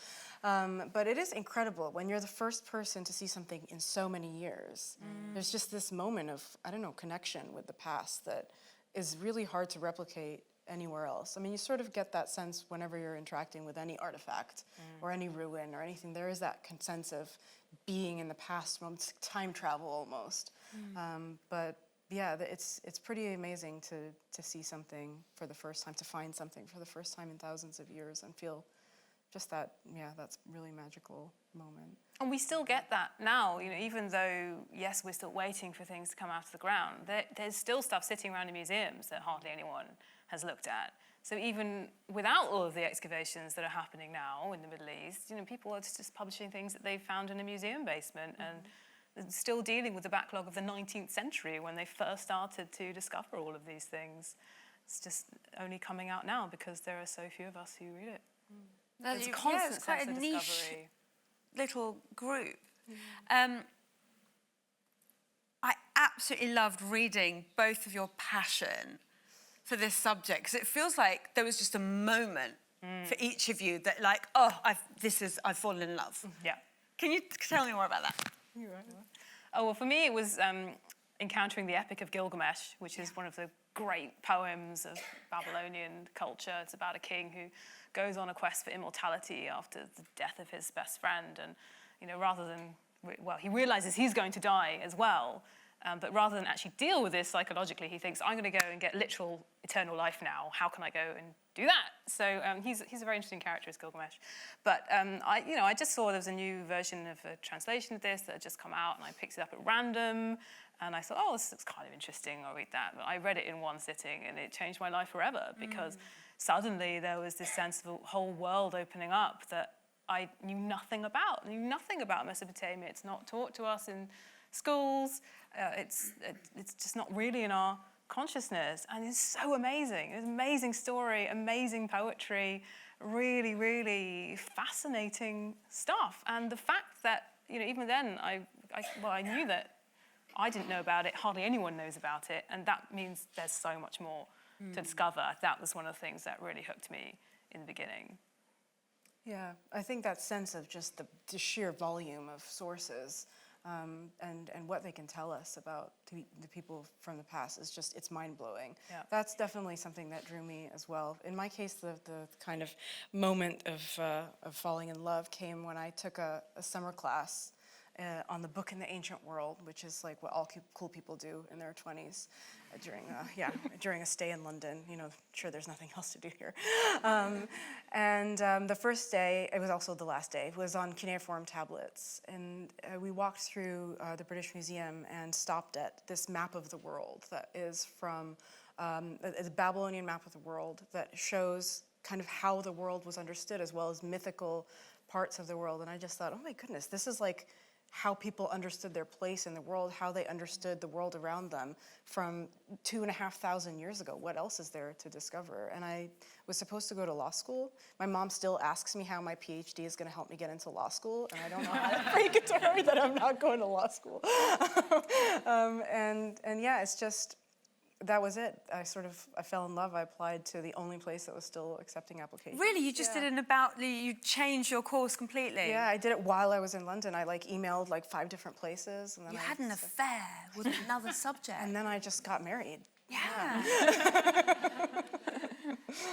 But it is incredible when you're the first person to see something in so many years. There's just this moment of, I don't know, connection with the past that is really hard to replicate anywhere else. I mean, you sort of get that sense whenever you're interacting with any artifact or any ruin or anything. There is that sense of being in the past, it's time travel almost. But yeah, it's pretty amazing to see something for the first time, to find something for the first time in thousands of years and feel just that, that's really magical moment. And we still get that now, even though, yes, we're still waiting for things to come out of the ground. There's still stuff sitting around in museums that hardly anyone has looked at. So even without all of the excavations that are happening now in the Middle East, people are just publishing things that they've found in a museum basement and still dealing with the backlog of the 19th century when they first started to discover all of these things. It's just only coming out now because there are so few of us who read it. It's a constant it's quite sense a of niche discovery. little group. I absolutely loved reading both of your passion for this subject because it feels like there was just a moment for each of you that I've fallen in love. Yeah. Can you tell me more about that? Oh, well, for me, it was encountering the Epic of Gilgamesh, which is one of the great poems of Babylonian culture. It's about a king who goes on a quest for immortality after the death of his best friend. And, rather than, he realizes he's going to die as well. But rather than actually deal with this psychologically, he thinks, I'm going to go and get literal eternal life now. How can I go and do that? So he's a very interesting character, is Gilgamesh. But I just saw there was a new version of a translation of this that had just come out, and I picked it up at random. And I thought, this looks kind of interesting. I'll read that. But I read it in one sitting, and it changed my life forever because suddenly there was this sense of a whole world opening up that I knew nothing about. I knew nothing about Mesopotamia. It's not taught to us in schools. It's just not really in our consciousness. And it's so amazing. It's an amazing story, amazing poetry, really, really fascinating stuff. And the fact that, even then, I knew that I didn't know about it, hardly anyone knows about it, and that means there's so much more to discover. That was one of the things that really hooked me in the beginning. Yeah, I think that sense of just the sheer volume of sources and what they can tell us about the people from the past is just, it's mind-blowing. Yeah. That's definitely something that drew me as well. In my case, the kind of moment of falling in love came when I took a summer class on the book in the ancient world, which is like what all cool people do in their 20s during a stay in London. Sure, there's nothing else to do here. The first day, it was also the last day, was on cuneiform tablets. And we walked through the British Museum and stopped at this map of the world that is from a Babylonian map of the world that shows kind of how the world was understood as well as mythical parts of the world. And I just thought, oh my goodness, this is like how people understood their place in the world, how they understood the world around them from 2,500 years ago. What else is there to discover? And I was supposed to go to law school. My mom still asks me how my PhD is going to help me get into law school, and I don't know how to break it to her that I'm not going to law school. And yeah, it's just, that was it. I fell in love. I applied to the only place that was still accepting applications. Really? You just did you changed your course completely? Yeah, I did it while I was in London. I emailed 5 different places. And then You had an affair with another subject. And then I just got married. Yeah.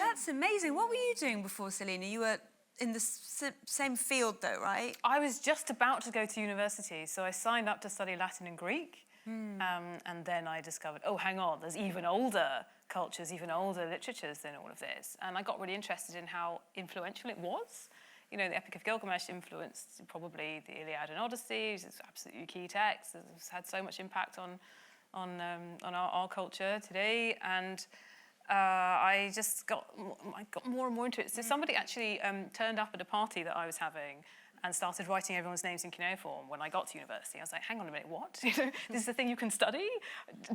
That's amazing. What were you doing before, Selena? You were in the same field though, right? I was just about to go to university, so I signed up to study Latin and Greek. And then I discovered, oh, hang on, there's even older cultures, even older literatures than all of this. And I got really interested in how influential it was. You know, the Epic of Gilgamesh influenced probably the Iliad and Odyssey. It's absolutely key text. It's had so much impact on our culture today. And I got more and more into it. So somebody actually turned up at a party that I was having and started writing everyone's names in cuneiform when I got to university. I was like, hang on a minute, what? This is the thing you can study?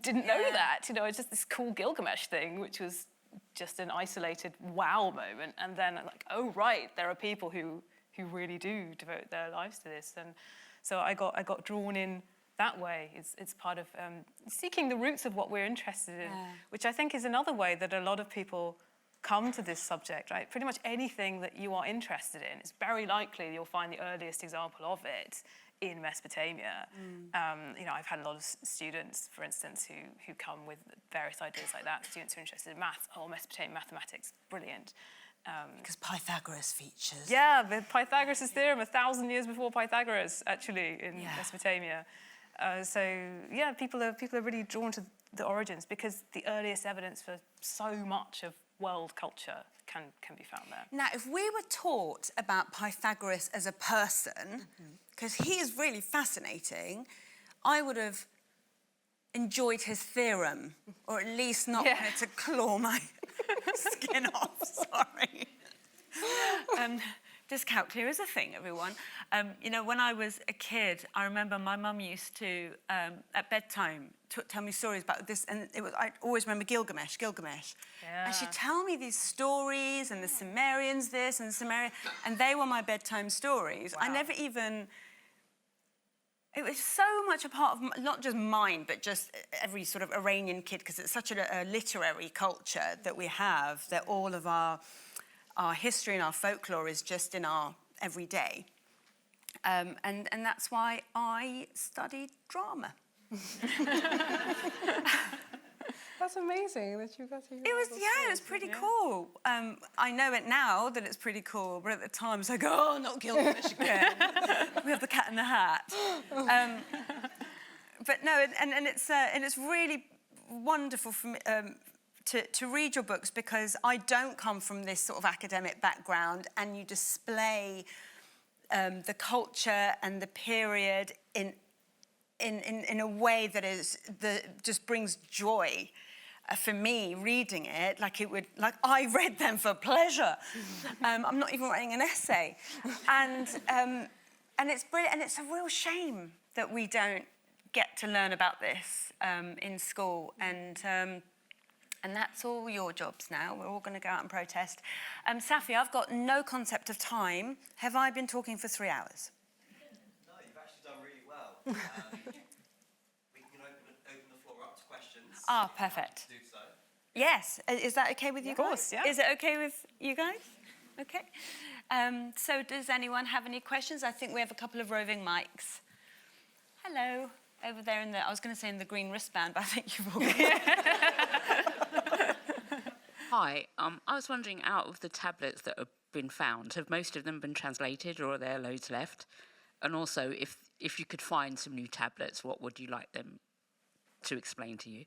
Didn't know that. It's just this cool Gilgamesh thing, which was just an isolated wow moment. And then I'm like, oh, right, there are people who really do devote their lives to this. And so I got drawn in that way. It's part of seeking the roots of what we're interested in, which I think is another way that a lot of people come to this subject, right? Pretty much anything that you are interested in, it's very likely you'll find the earliest example of it in Mesopotamia. I've had a lot of students, for instance, who come with various ideas like that. Students who are interested in maths, Mesopotamian mathematics, brilliant. Because Pythagoras features. Yeah, the Pythagoras' theorem, 1,000 years before Pythagoras, actually, in Mesopotamia. People are really drawn to the origins because the earliest evidence for so much of world culture can be found there. Now, if we were taught about Pythagoras as a person, because he is really fascinating, I would have enjoyed his theorem, or at least not wanted to claw my skin off, sorry. Dyscalculia is a thing, everyone. When I was a kid, I remember my mum used to, at bedtime, tell me stories about this, and I always remember Gilgamesh. Yeah. And she'd tell me these stories, and the Sumerians this, and the Sumerian, and they were my bedtime stories. Wow. I never even... It was so much a part of, not just mine, but just every sort of Iranian kid, because it's such a literary culture that we have, that all of our history and our folklore is just in our everyday. And that's why I studied drama. That's amazing that you got to hear. It was pretty cool. I know it now that it's pretty cool, but at the time it's like, oh, not Gilgamesh again. We have the Cat in the Hat. But no, and it's really wonderful for me to read your books, because I don't come from this sort of academic background, and you display the culture and the period in a way that just brings joy. For me, reading it, like I read them for pleasure. I'm not even writing an essay, and it's brilliant. And it's a real shame that we don't get to learn about this in school. And that's all your jobs now. We're all going to go out and protest. Safi, I've got no concept of time. Have I been talking for 3 hours? No, you've actually done really well. We can open the floor up to questions. Ah, perfect. Do so. Yes. Is that okay with you guys? Of course, yeah. Is it okay with you guys? Okay. So does anyone have any questions? I think we have a couple of roving mics. Hello. Over there I was going to say in the green wristband, but I think you've all Hi, I was wondering, out of the tablets that have been found, have most of them been translated, or are there loads left? And also, if you could find some new tablets, what would you like them to explain to you?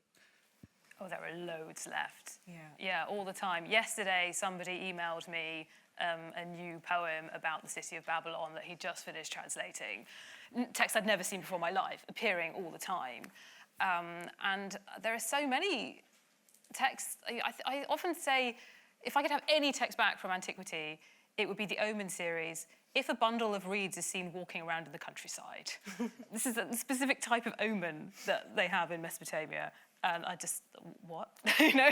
Oh, there are loads left. Yeah. Yeah, all the time. Yesterday, somebody emailed me a new poem about the city of Babylon that he just finished translating. Text I'd never seen before in my life, appearing all the time. And there are so many texts. I often say, if I could have any text back from antiquity, it would be the Omen series. if a bundle of reeds is seen walking around in the countryside. This is a specific type of omen that they have in Mesopotamia. And I just, what? You know,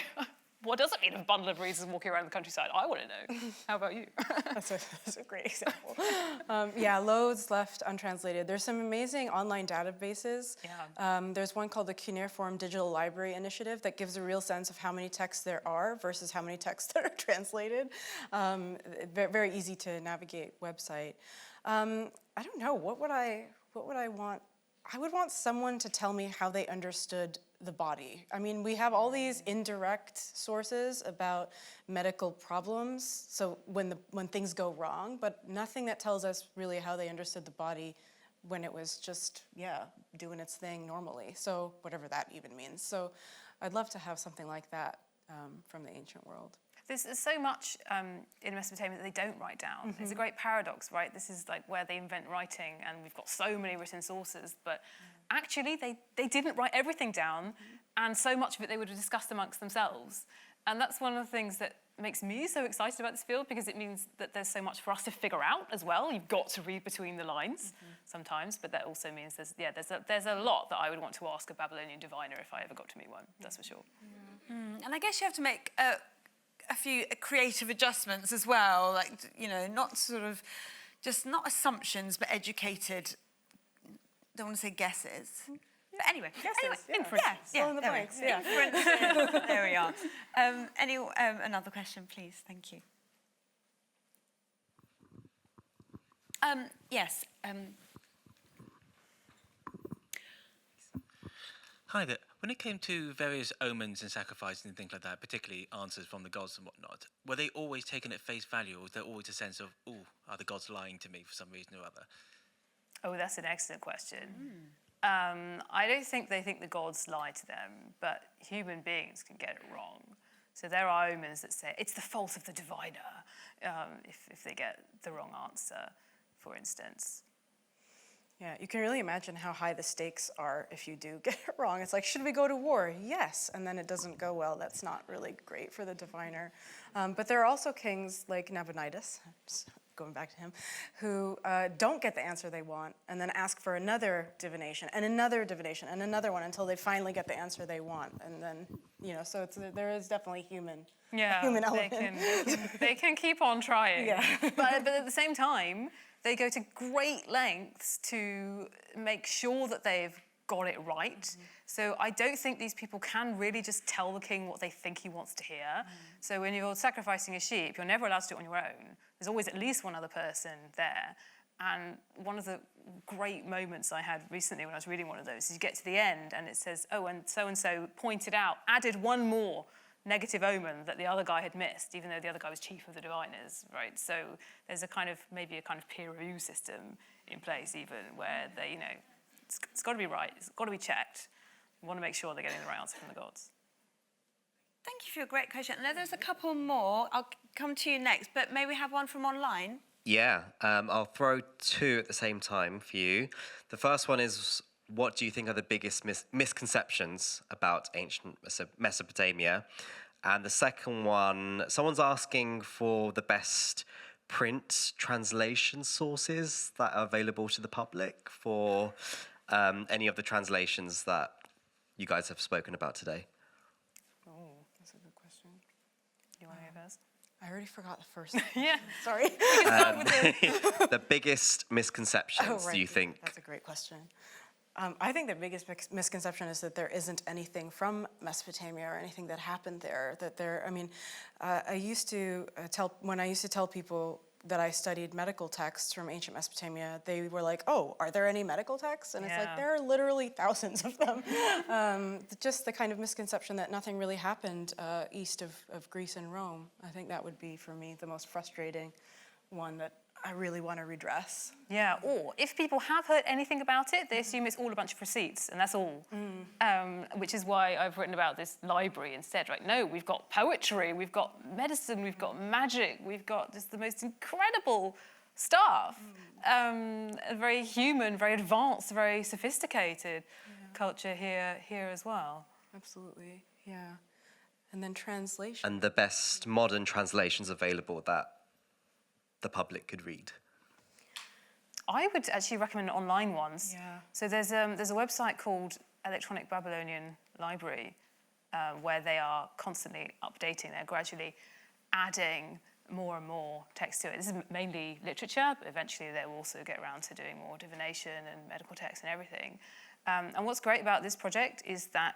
what does it mean if a bundle of reeds is walking around the countryside? I want to know. How about you? That's a great example. Yeah, loads left untranslated. There's some amazing online databases. Yeah. There's one called the Cuneiform Digital Library Initiative that gives a real sense of how many texts there are versus how many texts that are translated. Very easy to navigate website. I don't know, what would I want? I would want someone to tell me how they understood the body. I mean, we have all these indirect sources about medical problems, so when things go wrong, but nothing that tells us really how they understood the body when it was just, doing its thing normally. So whatever that even means. So I'd love to have something like that from the ancient world. There's so much in Mesopotamia that they don't write down. It's a great paradox, right? This is like where they invent writing, and we've got so many written sources, but actually they didn't write everything down, and so much of it they would have discussed amongst themselves. And that's one of the things that makes me so excited about this field, because it means that there's so much for us to figure out as well. You've got to read between the lines sometimes, but that also means there's a lot that I would want to ask a Babylonian diviner if I ever got to meet one, that's for sure. And I guess you have to make a few creative adjustments as well, like, you know, not sort of, just not assumptions, but educated, don't want to say guesses. But anyway, inferences. Fill in the blanks, Inferences. There we are. Another question, please. Thank you. Yes. Hi there. When it came to various omens and sacrifices and things like that, particularly answers from the gods and whatnot, were they always taken at face value, or was there always a sense of, are the gods lying to me for some reason or other? Oh, that's an excellent question. I don't think they think the gods lie to them, but human beings can get it wrong. So there are omens that say it's the fault of the diviner if they get the wrong answer, for instance. Yeah, you can really imagine how high the stakes are if you do get it wrong. It's like, should we go to war? Yes, and then it doesn't go well. That's not really great for the diviner. But there are also kings like Nabonidus, just going back to him, who don't get the answer they want and then ask for another divination and another divination and another one until they finally get the answer they want. And then, so there is definitely human element. They can keep on trying. Yeah. but at the same time, they go to great lengths to make sure that they've got it right. So I don't think these people can really just tell the king what they think he wants to hear. So when you're sacrificing a sheep, you're never allowed to do it on your own. There's always at least one other person there. And one of the great moments I had recently when I was reading one of those is you get to the end and it says, and so pointed out, added one more negative omen that the other guy had missed, even though the other guy was chief of the diviners, right? So there's maybe a kind of peer review system in place even where they, it's got to be right, it's got to be checked. We want to make sure they're getting the right answer from the gods. Thank you for your great question. Now there's a couple more. I'll come to you next, but may we have one from online? Yeah, I'll throw two at the same time for you. The first one is, what do you think are the biggest misconceptions about ancient Mesopotamia? And the second one, someone's asking for the best print translation sources that are available to the public for any of the translations that you guys have spoken about today. Oh, that's a good question. You want to go first? I already forgot the first one. Yeah. Sorry. The biggest misconceptions, do you think? That's a great question. I think the biggest misconception is that there isn't anything from Mesopotamia or anything that happened there. I used to tell people that I studied medical texts from ancient Mesopotamia, they were like, "Oh, are there any medical texts?" And it's like, there are literally thousands of them. Just the kind of misconception that nothing really happened east of Greece and Rome. I think that would be, for me, the most frustrating one that I really want to redress. Yeah, or if people have heard anything about it, they assume it's all a bunch of receipts, and that's all. Which is why I've written about this library instead, right? No, we've got poetry, we've got medicine, we've got magic, we've got just the most incredible stuff. A very human, very advanced, very sophisticated culture here as well. Absolutely, yeah. And then translation. And the best modern translations available that the public could read. I would actually recommend online ones. Yeah. So there's a website called Electronic Babylonian Library where they are constantly updating. They're gradually adding more and more text to it. This is mainly literature, but eventually they will also get around to doing more divination and medical text and everything. And what's great about this project is that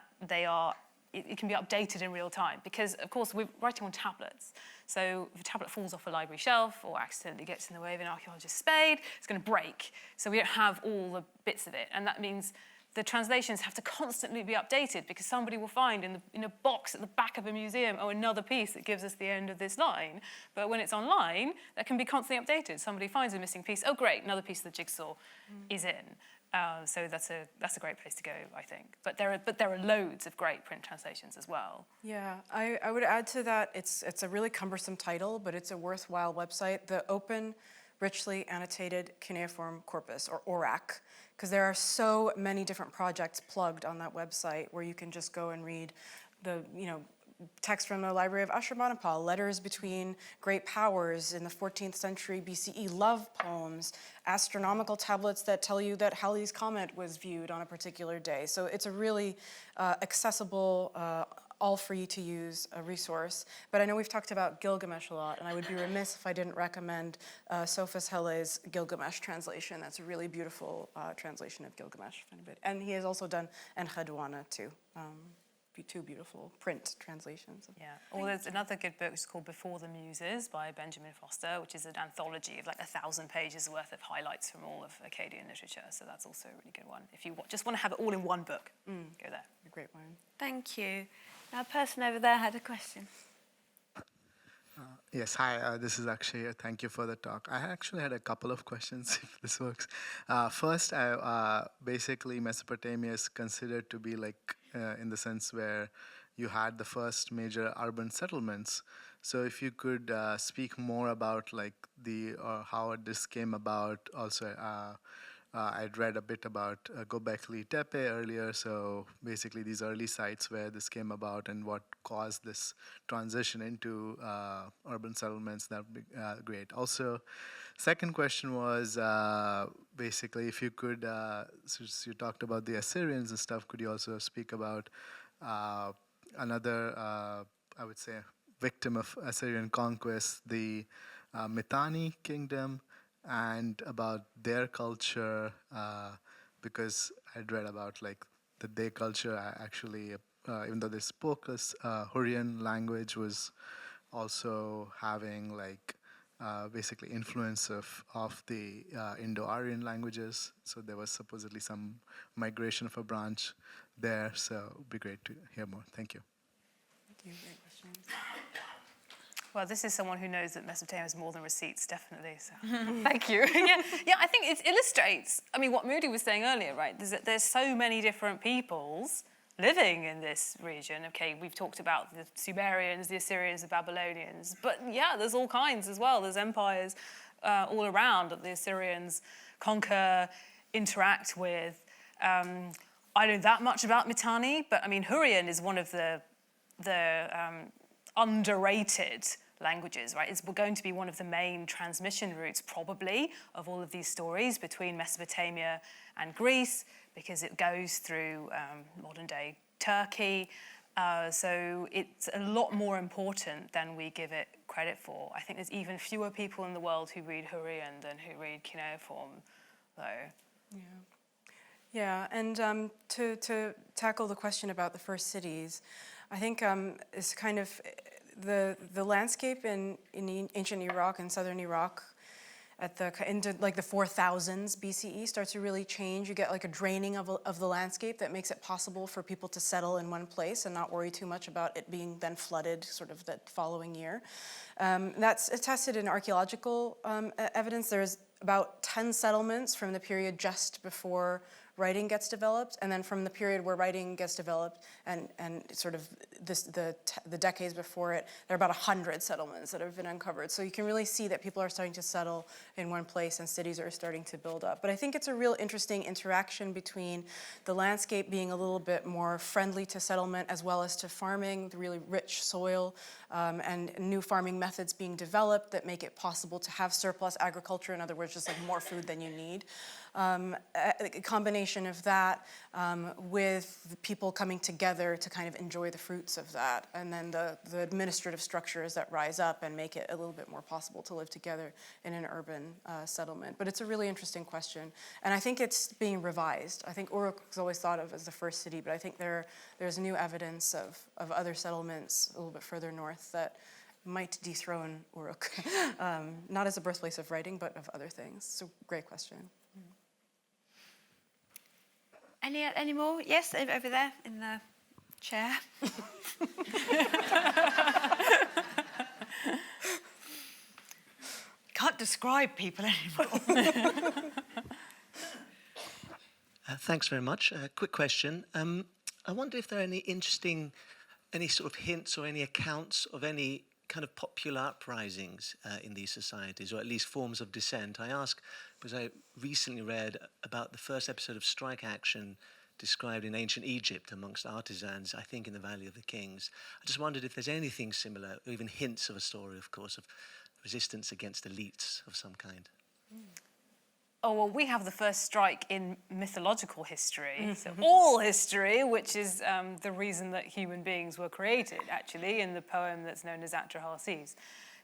it can be updated in real time because, of course, we're writing on tablets. So if a tablet falls off a library shelf or accidentally gets in the way of an archaeologist's spade, it's going to break. So we don't have all the bits of it. And that means the translations have to constantly be updated because somebody will find in a box at the back of a museum, another piece that gives us the end of this line. But when it's online, that can be constantly updated. Somebody finds a missing piece. Oh, great, another piece of the jigsaw is in. So that's a great place to go, I think. But there are loads of great print translations as well. Yeah, I would add to that, it's a really cumbersome title, but it's a worthwhile website, the Open Richly Annotated Cuneiform Corpus, or ORAC, because there are so many different projects plugged on that website where you can just go and read the, text from the Library of Ashurbanipal, letters between great powers in the 14th century BCE, love poems, astronomical tablets that tell you that Halley's Comet was viewed on a particular day. So it's a really accessible, all free to use resource. But I know we've talked about Gilgamesh a lot, and I would be remiss if I didn't recommend Sophus Helle's Gilgamesh translation. That's a really beautiful translation of Gilgamesh. And he has also done Enchedwana too. Two beautiful print translations. Yeah. Or there's another good book, it's called Before the Muses by Benjamin Foster, which is an anthology of like 1,000 pages worth of highlights from all of Akkadian literature. So that's also a really good one. If you just want to have it all in one book, go there. A great one. Thank you. Now, a person over there had a question. Yes, hi, this is Akshay. Thank you for the talk. I actually had a couple of questions, if this works. First, basically, Mesopotamia is considered to be in the sense where you had the first major urban settlements. So if you could speak more about how this came about. Also, I'd read a bit about Göbekli Tepe earlier, so basically these early sites where this came about and what caused this transition into urban settlements, that would be great. Also, second question was basically if you could, since you talked about the Assyrians and stuff, could you also speak about another, I would say, victim of Assyrian conquest, the Mitanni kingdom, and about their culture, because I'd read about the Dey culture actually, even though they spoke this Hurrian language, was also having basically influence of the Indo-Aryan languages. So there was supposedly some migration of a branch there. So it would be great to hear more. Thank you. Thank you. Great questions. Well, this is someone who knows that Mesopotamia has more than receipts, definitely. So thank you. yeah, I think it illustrates, what Moudhy was saying earlier, right? There's so many different peoples living in this region. Okay, we've talked about the Sumerians, the Assyrians, the Babylonians, but yeah, there's all kinds as well. There's empires all around that the Assyrians conquer, interact with. I don't know that much about Mitanni, but Hurrian is one of the underrated languages, right? It's going to be one of the main transmission routes, probably, of all of these stories between Mesopotamia and Greece, because it goes through modern-day Turkey. So it's a lot more important than we give it credit for. I think there's even fewer people in the world who read Hurrian than who read cuneiform, though. Yeah, and to tackle the question about the first cities, I think it's kind of the landscape in ancient Iraq and southern Iraq into the 4000s BCE starts to really change. You get a draining of the landscape that makes it possible for people to settle in one place and not worry too much about it being then flooded sort of the following year. That's attested in archaeological evidence. There's about 10 settlements from the period just before writing gets developed, and then from the period where writing gets developed and sort of the decades before it, there are about 100 settlements that have been uncovered. So you can really see that people are starting to settle in one place and cities are starting to build up. But I think it's a real interesting interaction between the landscape being a little bit more friendly to settlement as well as to farming, the really rich soil, and new farming methods being developed that make it possible to have surplus agriculture, in other words, just like more food than you need. A combination of that with people coming together to kind of enjoy the fruits of that, and then the administrative structures that rise up and make it a little bit more possible to live together in an urban settlement. But it's a really interesting question, and I think it's being revised. I think Uruk was always thought of as the first city, but I think there's new evidence of other settlements a little bit further north that might dethrone Uruk, not as a birthplace of writing, but of other things. So great question. Any more? Yes, over there in the chair. Can't describe people anymore. Thanks very much. Quick question. I wonder if there are any sort of hints or any accounts of any kind of popular uprisings in these societies, or at least forms of dissent. I ask because I recently read about the first episode of strike action described in ancient Egypt amongst artisans, I think in the Valley of the Kings. I just wondered if there's anything similar, or even hints of a story, of course, of resistance against elites of some kind. Oh, well, we have the first strike in mythological history, so all history, which is the reason that human beings were created, actually, in the poem that's known as Atrahasis.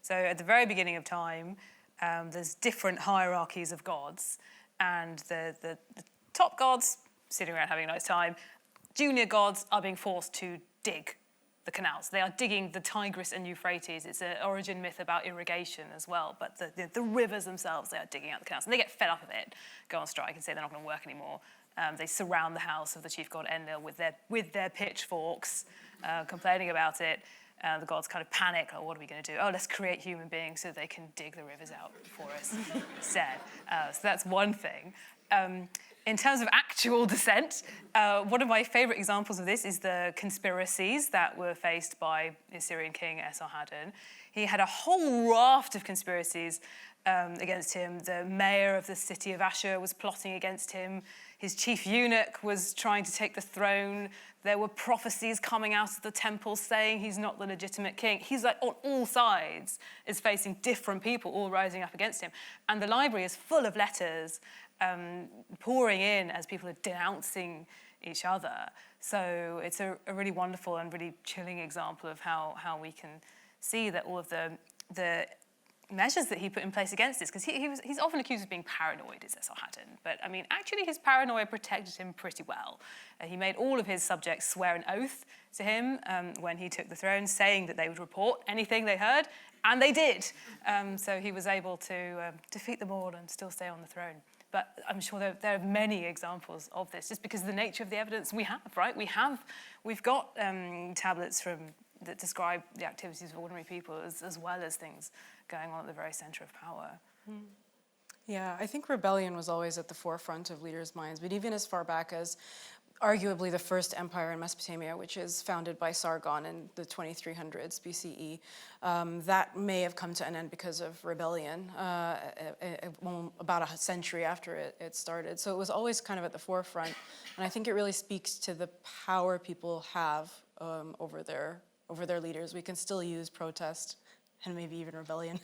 So at the very beginning of time, there's different hierarchies of gods, and the top gods, sitting around having a nice time, junior gods are being forced to dig the canals. They are digging the Tigris and Euphrates. It's an origin myth about irrigation as well, but the rivers themselves, they are digging out the canals. And they get fed up of it, go on strike and say they're not going to work anymore. They surround the house of the chief god Enlil with their pitchforks, complaining about it. The gods kind of panic, oh, what are we going to do? Oh, let's create human beings so they can dig the rivers out for us instead. So that's one thing. In terms of actual dissent, one of my favourite examples of this is the conspiracies that were faced by the Assyrian king Esarhaddon. He had a whole raft of conspiracies against him. The mayor of the city of Ashur was plotting against him. His chief eunuch was trying to take the throne. There were prophecies coming out of the temple saying he's not the legitimate king. He's like on all sides is facing different people all rising up against him. And the library is full of letters pouring in as people are denouncing each other. So it's a really wonderful and really chilling example of how we can see that all of the measures that he put in place against this, because he's often accused of being paranoid, is Esarhaddon, but I mean, actually his paranoia protected him pretty well. He made all of his subjects swear an oath to him when he took the throne, saying that they would report anything they heard, and they did. So he was able to defeat them all and still stay on the throne. But I'm sure there are many examples of this, just because of the nature of the evidence we have, right? We've got tablets that describe the activities of ordinary people as well as things going on at the very centre of power. Yeah, I think rebellion was always at the forefront of leaders' minds, but even as far back as arguably the first empire in Mesopotamia, which is founded by Sargon in the 2300s BCE, that may have come to an end because of rebellion about a century after it started. So it was always kind of at the forefront, and I think it really speaks to the power people have over their leaders. We can still use protest and maybe even rebellion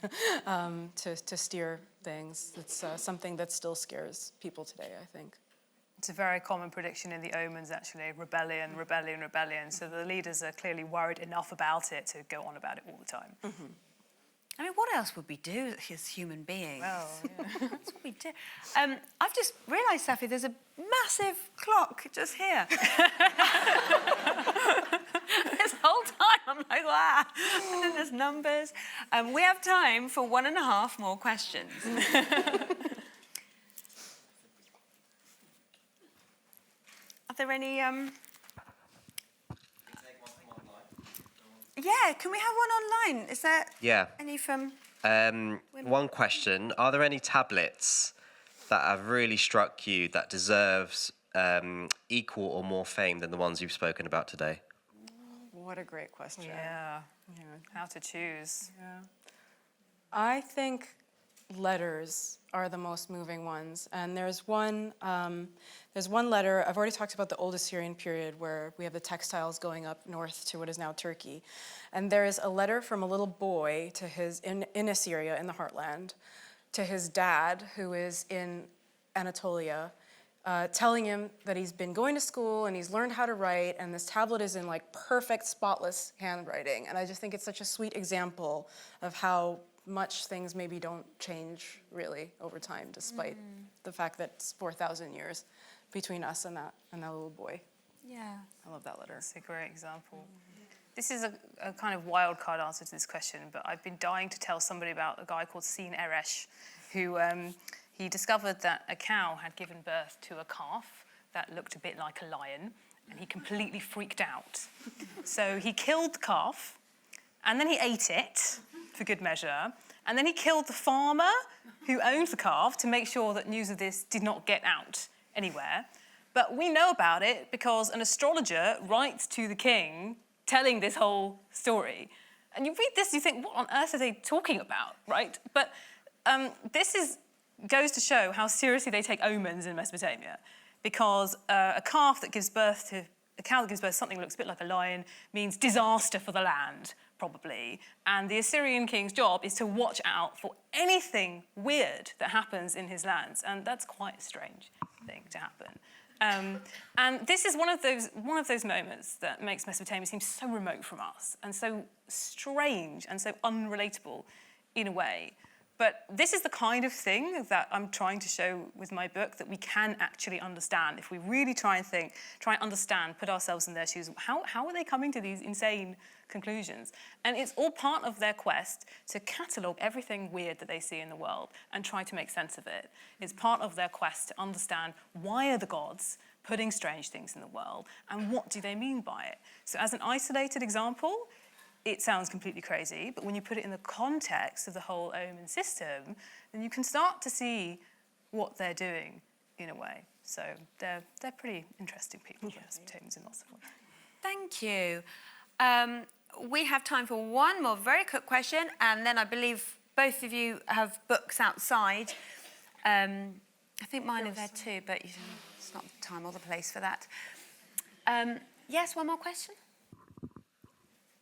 to steer things. It's something that still scares people today, I think. It's a very common prediction in the omens, actually, rebellion, rebellion, rebellion. So the leaders are clearly worried enough about it to go on about it all the time. Mm-hmm. I mean, what else would we do as human beings? Well, yeah. That's what we do. I've just realised, Safi, there's a massive clock just here. This whole time, I'm like, wow. And then there's numbers. We have time for 1.5 more questions. Are there any... Yeah, can we have one online? Is there any from... One question. Are there any tablets that have really struck you that deserves equal or more fame than the ones you've spoken about today? What a great question. Yeah. How to choose. Yeah. I think letters are the most moving ones, and there's one letter. I've already talked about the old Assyrian period, where we have the textiles going up north to what is now Turkey, and there is a letter from a little boy to his in Assyria, in the heartland, to his dad, who is in Anatolia, telling him that he's been going to school and he's learned how to write, and this tablet is in like perfect, spotless handwriting. And I just think it's such a sweet example of how much things maybe don't change really over time, despite the fact that it's 4,000 years between us and that little boy. Yeah. I love that letter. That's a great example. This is a kind of wild card answer to this question, but I've been dying to tell somebody about a guy called Sin Eresh, who he discovered that a cow had given birth to a calf that looked a bit like a lion, and he completely freaked out. So he killed the calf, and then he ate it, for good measure, and then he killed the farmer who owned the calf to make sure that news of this did not get out anywhere. But we know about it because an astrologer writes to the king telling this whole story. And you read this, you think, what on earth are they talking about, right? But this goes to show how seriously they take omens in Mesopotamia, because a cow that gives birth to something that looks a bit like a lion means disaster for the land, probably. And the Assyrian king's job is to watch out for anything weird that happens in his lands, and that's quite a strange thing to happen. And this is one of those moments that makes Mesopotamia seem so remote from us and so strange and so unrelatable in a way. But this is the kind of thing that I'm trying to show with my book, that we can actually understand. If we really try and understand, put ourselves in their shoes, how are they coming to these insane conclusions? And it's all part of their quest to catalogue everything weird that they see in the world and try to make sense of it. It's part of their quest to understand, why are the gods putting strange things in the world, and what do they mean by it? So as an isolated example, it sounds completely crazy, but when you put it in the context of the whole omen system, then you can start to see what they're doing in a way. So they're pretty interesting people, Mesopotamians, in lots of ways. Thank you. We have time for one more very quick question, and then I believe both of you have books outside. I think mine are there too, but it's not the time or the place for that. Yes, one more question?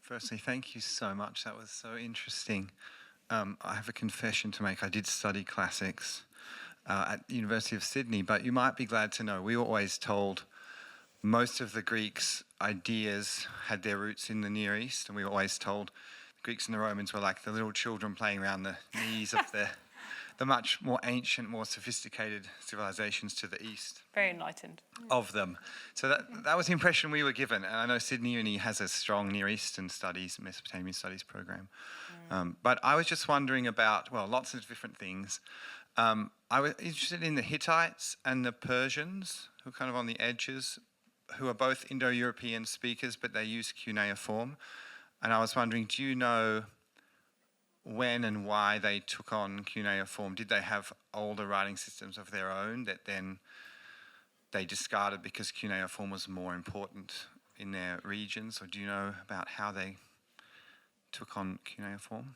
Firstly, thank you so much. That was so interesting. I have a confession to make. I did study classics at the University of Sydney, but you might be glad to know we were always told most of the Greeks' ideas had their roots in the Near East, and we were always told the Greeks and the Romans were like the little children playing around the knees of the much more ancient, more sophisticated civilizations to the east. Very enlightened. Of them. So that was the impression we were given. And I know Sydney Uni has a strong Near Eastern studies, Mesopotamian studies program. But I was just wondering about, well, lots of different things. I was interested in the Hittites and the Persians, who are kind of on the edges, who are both Indo-European speakers, but they use cuneiform. And I was wondering, do you know when and why they took on cuneiform? Did they have older writing systems of their own that then they discarded because cuneiform was more important in their regions? Or do you know about how they took on cuneiform?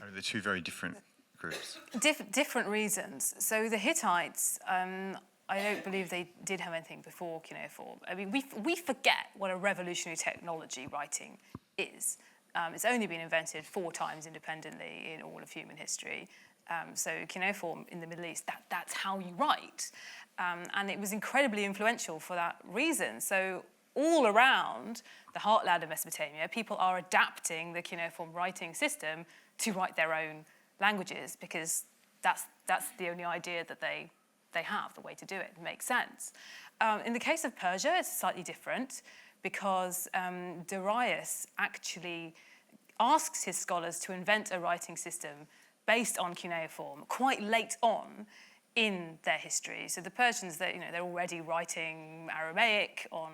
Or are they two very different groups? Different reasons. So the Hittites, I don't believe they did have anything before cuneiform. I mean, we forget what a revolutionary technology writing is. It's only been invented 4 times independently in all of human history. So cuneiform in the Middle East, that's how you write. And it was incredibly influential for that reason. So all around the heartland of Mesopotamia, people are adapting the cuneiform writing system to write their own languages, because that's the only idea that they have, the way to do it. It makes sense. In the case of Persia, it's slightly different, because Darius actually asks his scholars to invent a writing system based on cuneiform quite late on in their history. So the Persians, they're already writing Aramaic on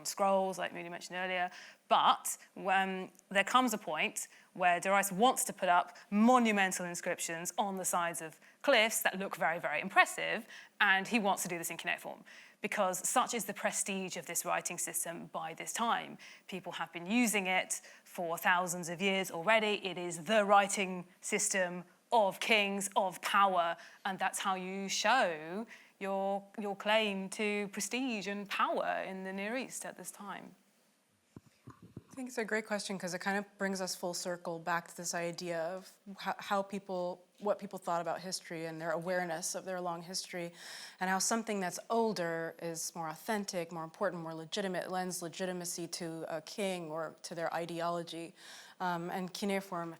scrolls, like Moudhy mentioned earlier. But when there comes a point where Darius wants to put up monumental inscriptions on the sides of cliffs that look very, very impressive, and he wants to do this in cuneiform, because such is the prestige of this writing system by this time. People have been using it for thousands of years already. It is the writing system of kings, of power, and that's how you show your claim to prestige and power in the Near East at this time. I think it's a great question because it kind of brings us full circle back to this idea of what people thought about history and their awareness of their long history, and how something that's older is more authentic, more important, more legitimate, lends legitimacy to a king or to their ideology. And cuneiform,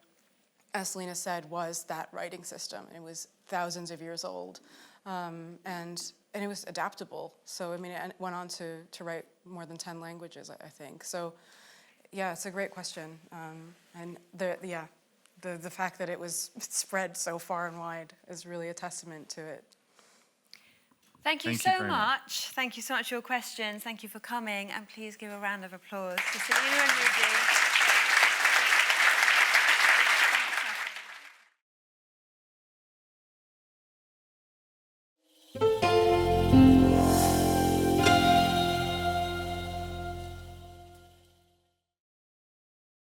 as Selena said, was that writing system. It was thousands of years old, and it was adaptable. So, I mean, it went on to write more than 10 languages, I think. So, yeah, it's a great question. And the fact that it was spread so far and wide is really a testament to it. Thank you so much. Thank you so much for your questions. Thank you for coming. And please give a round of applause to Selena and Moudhy.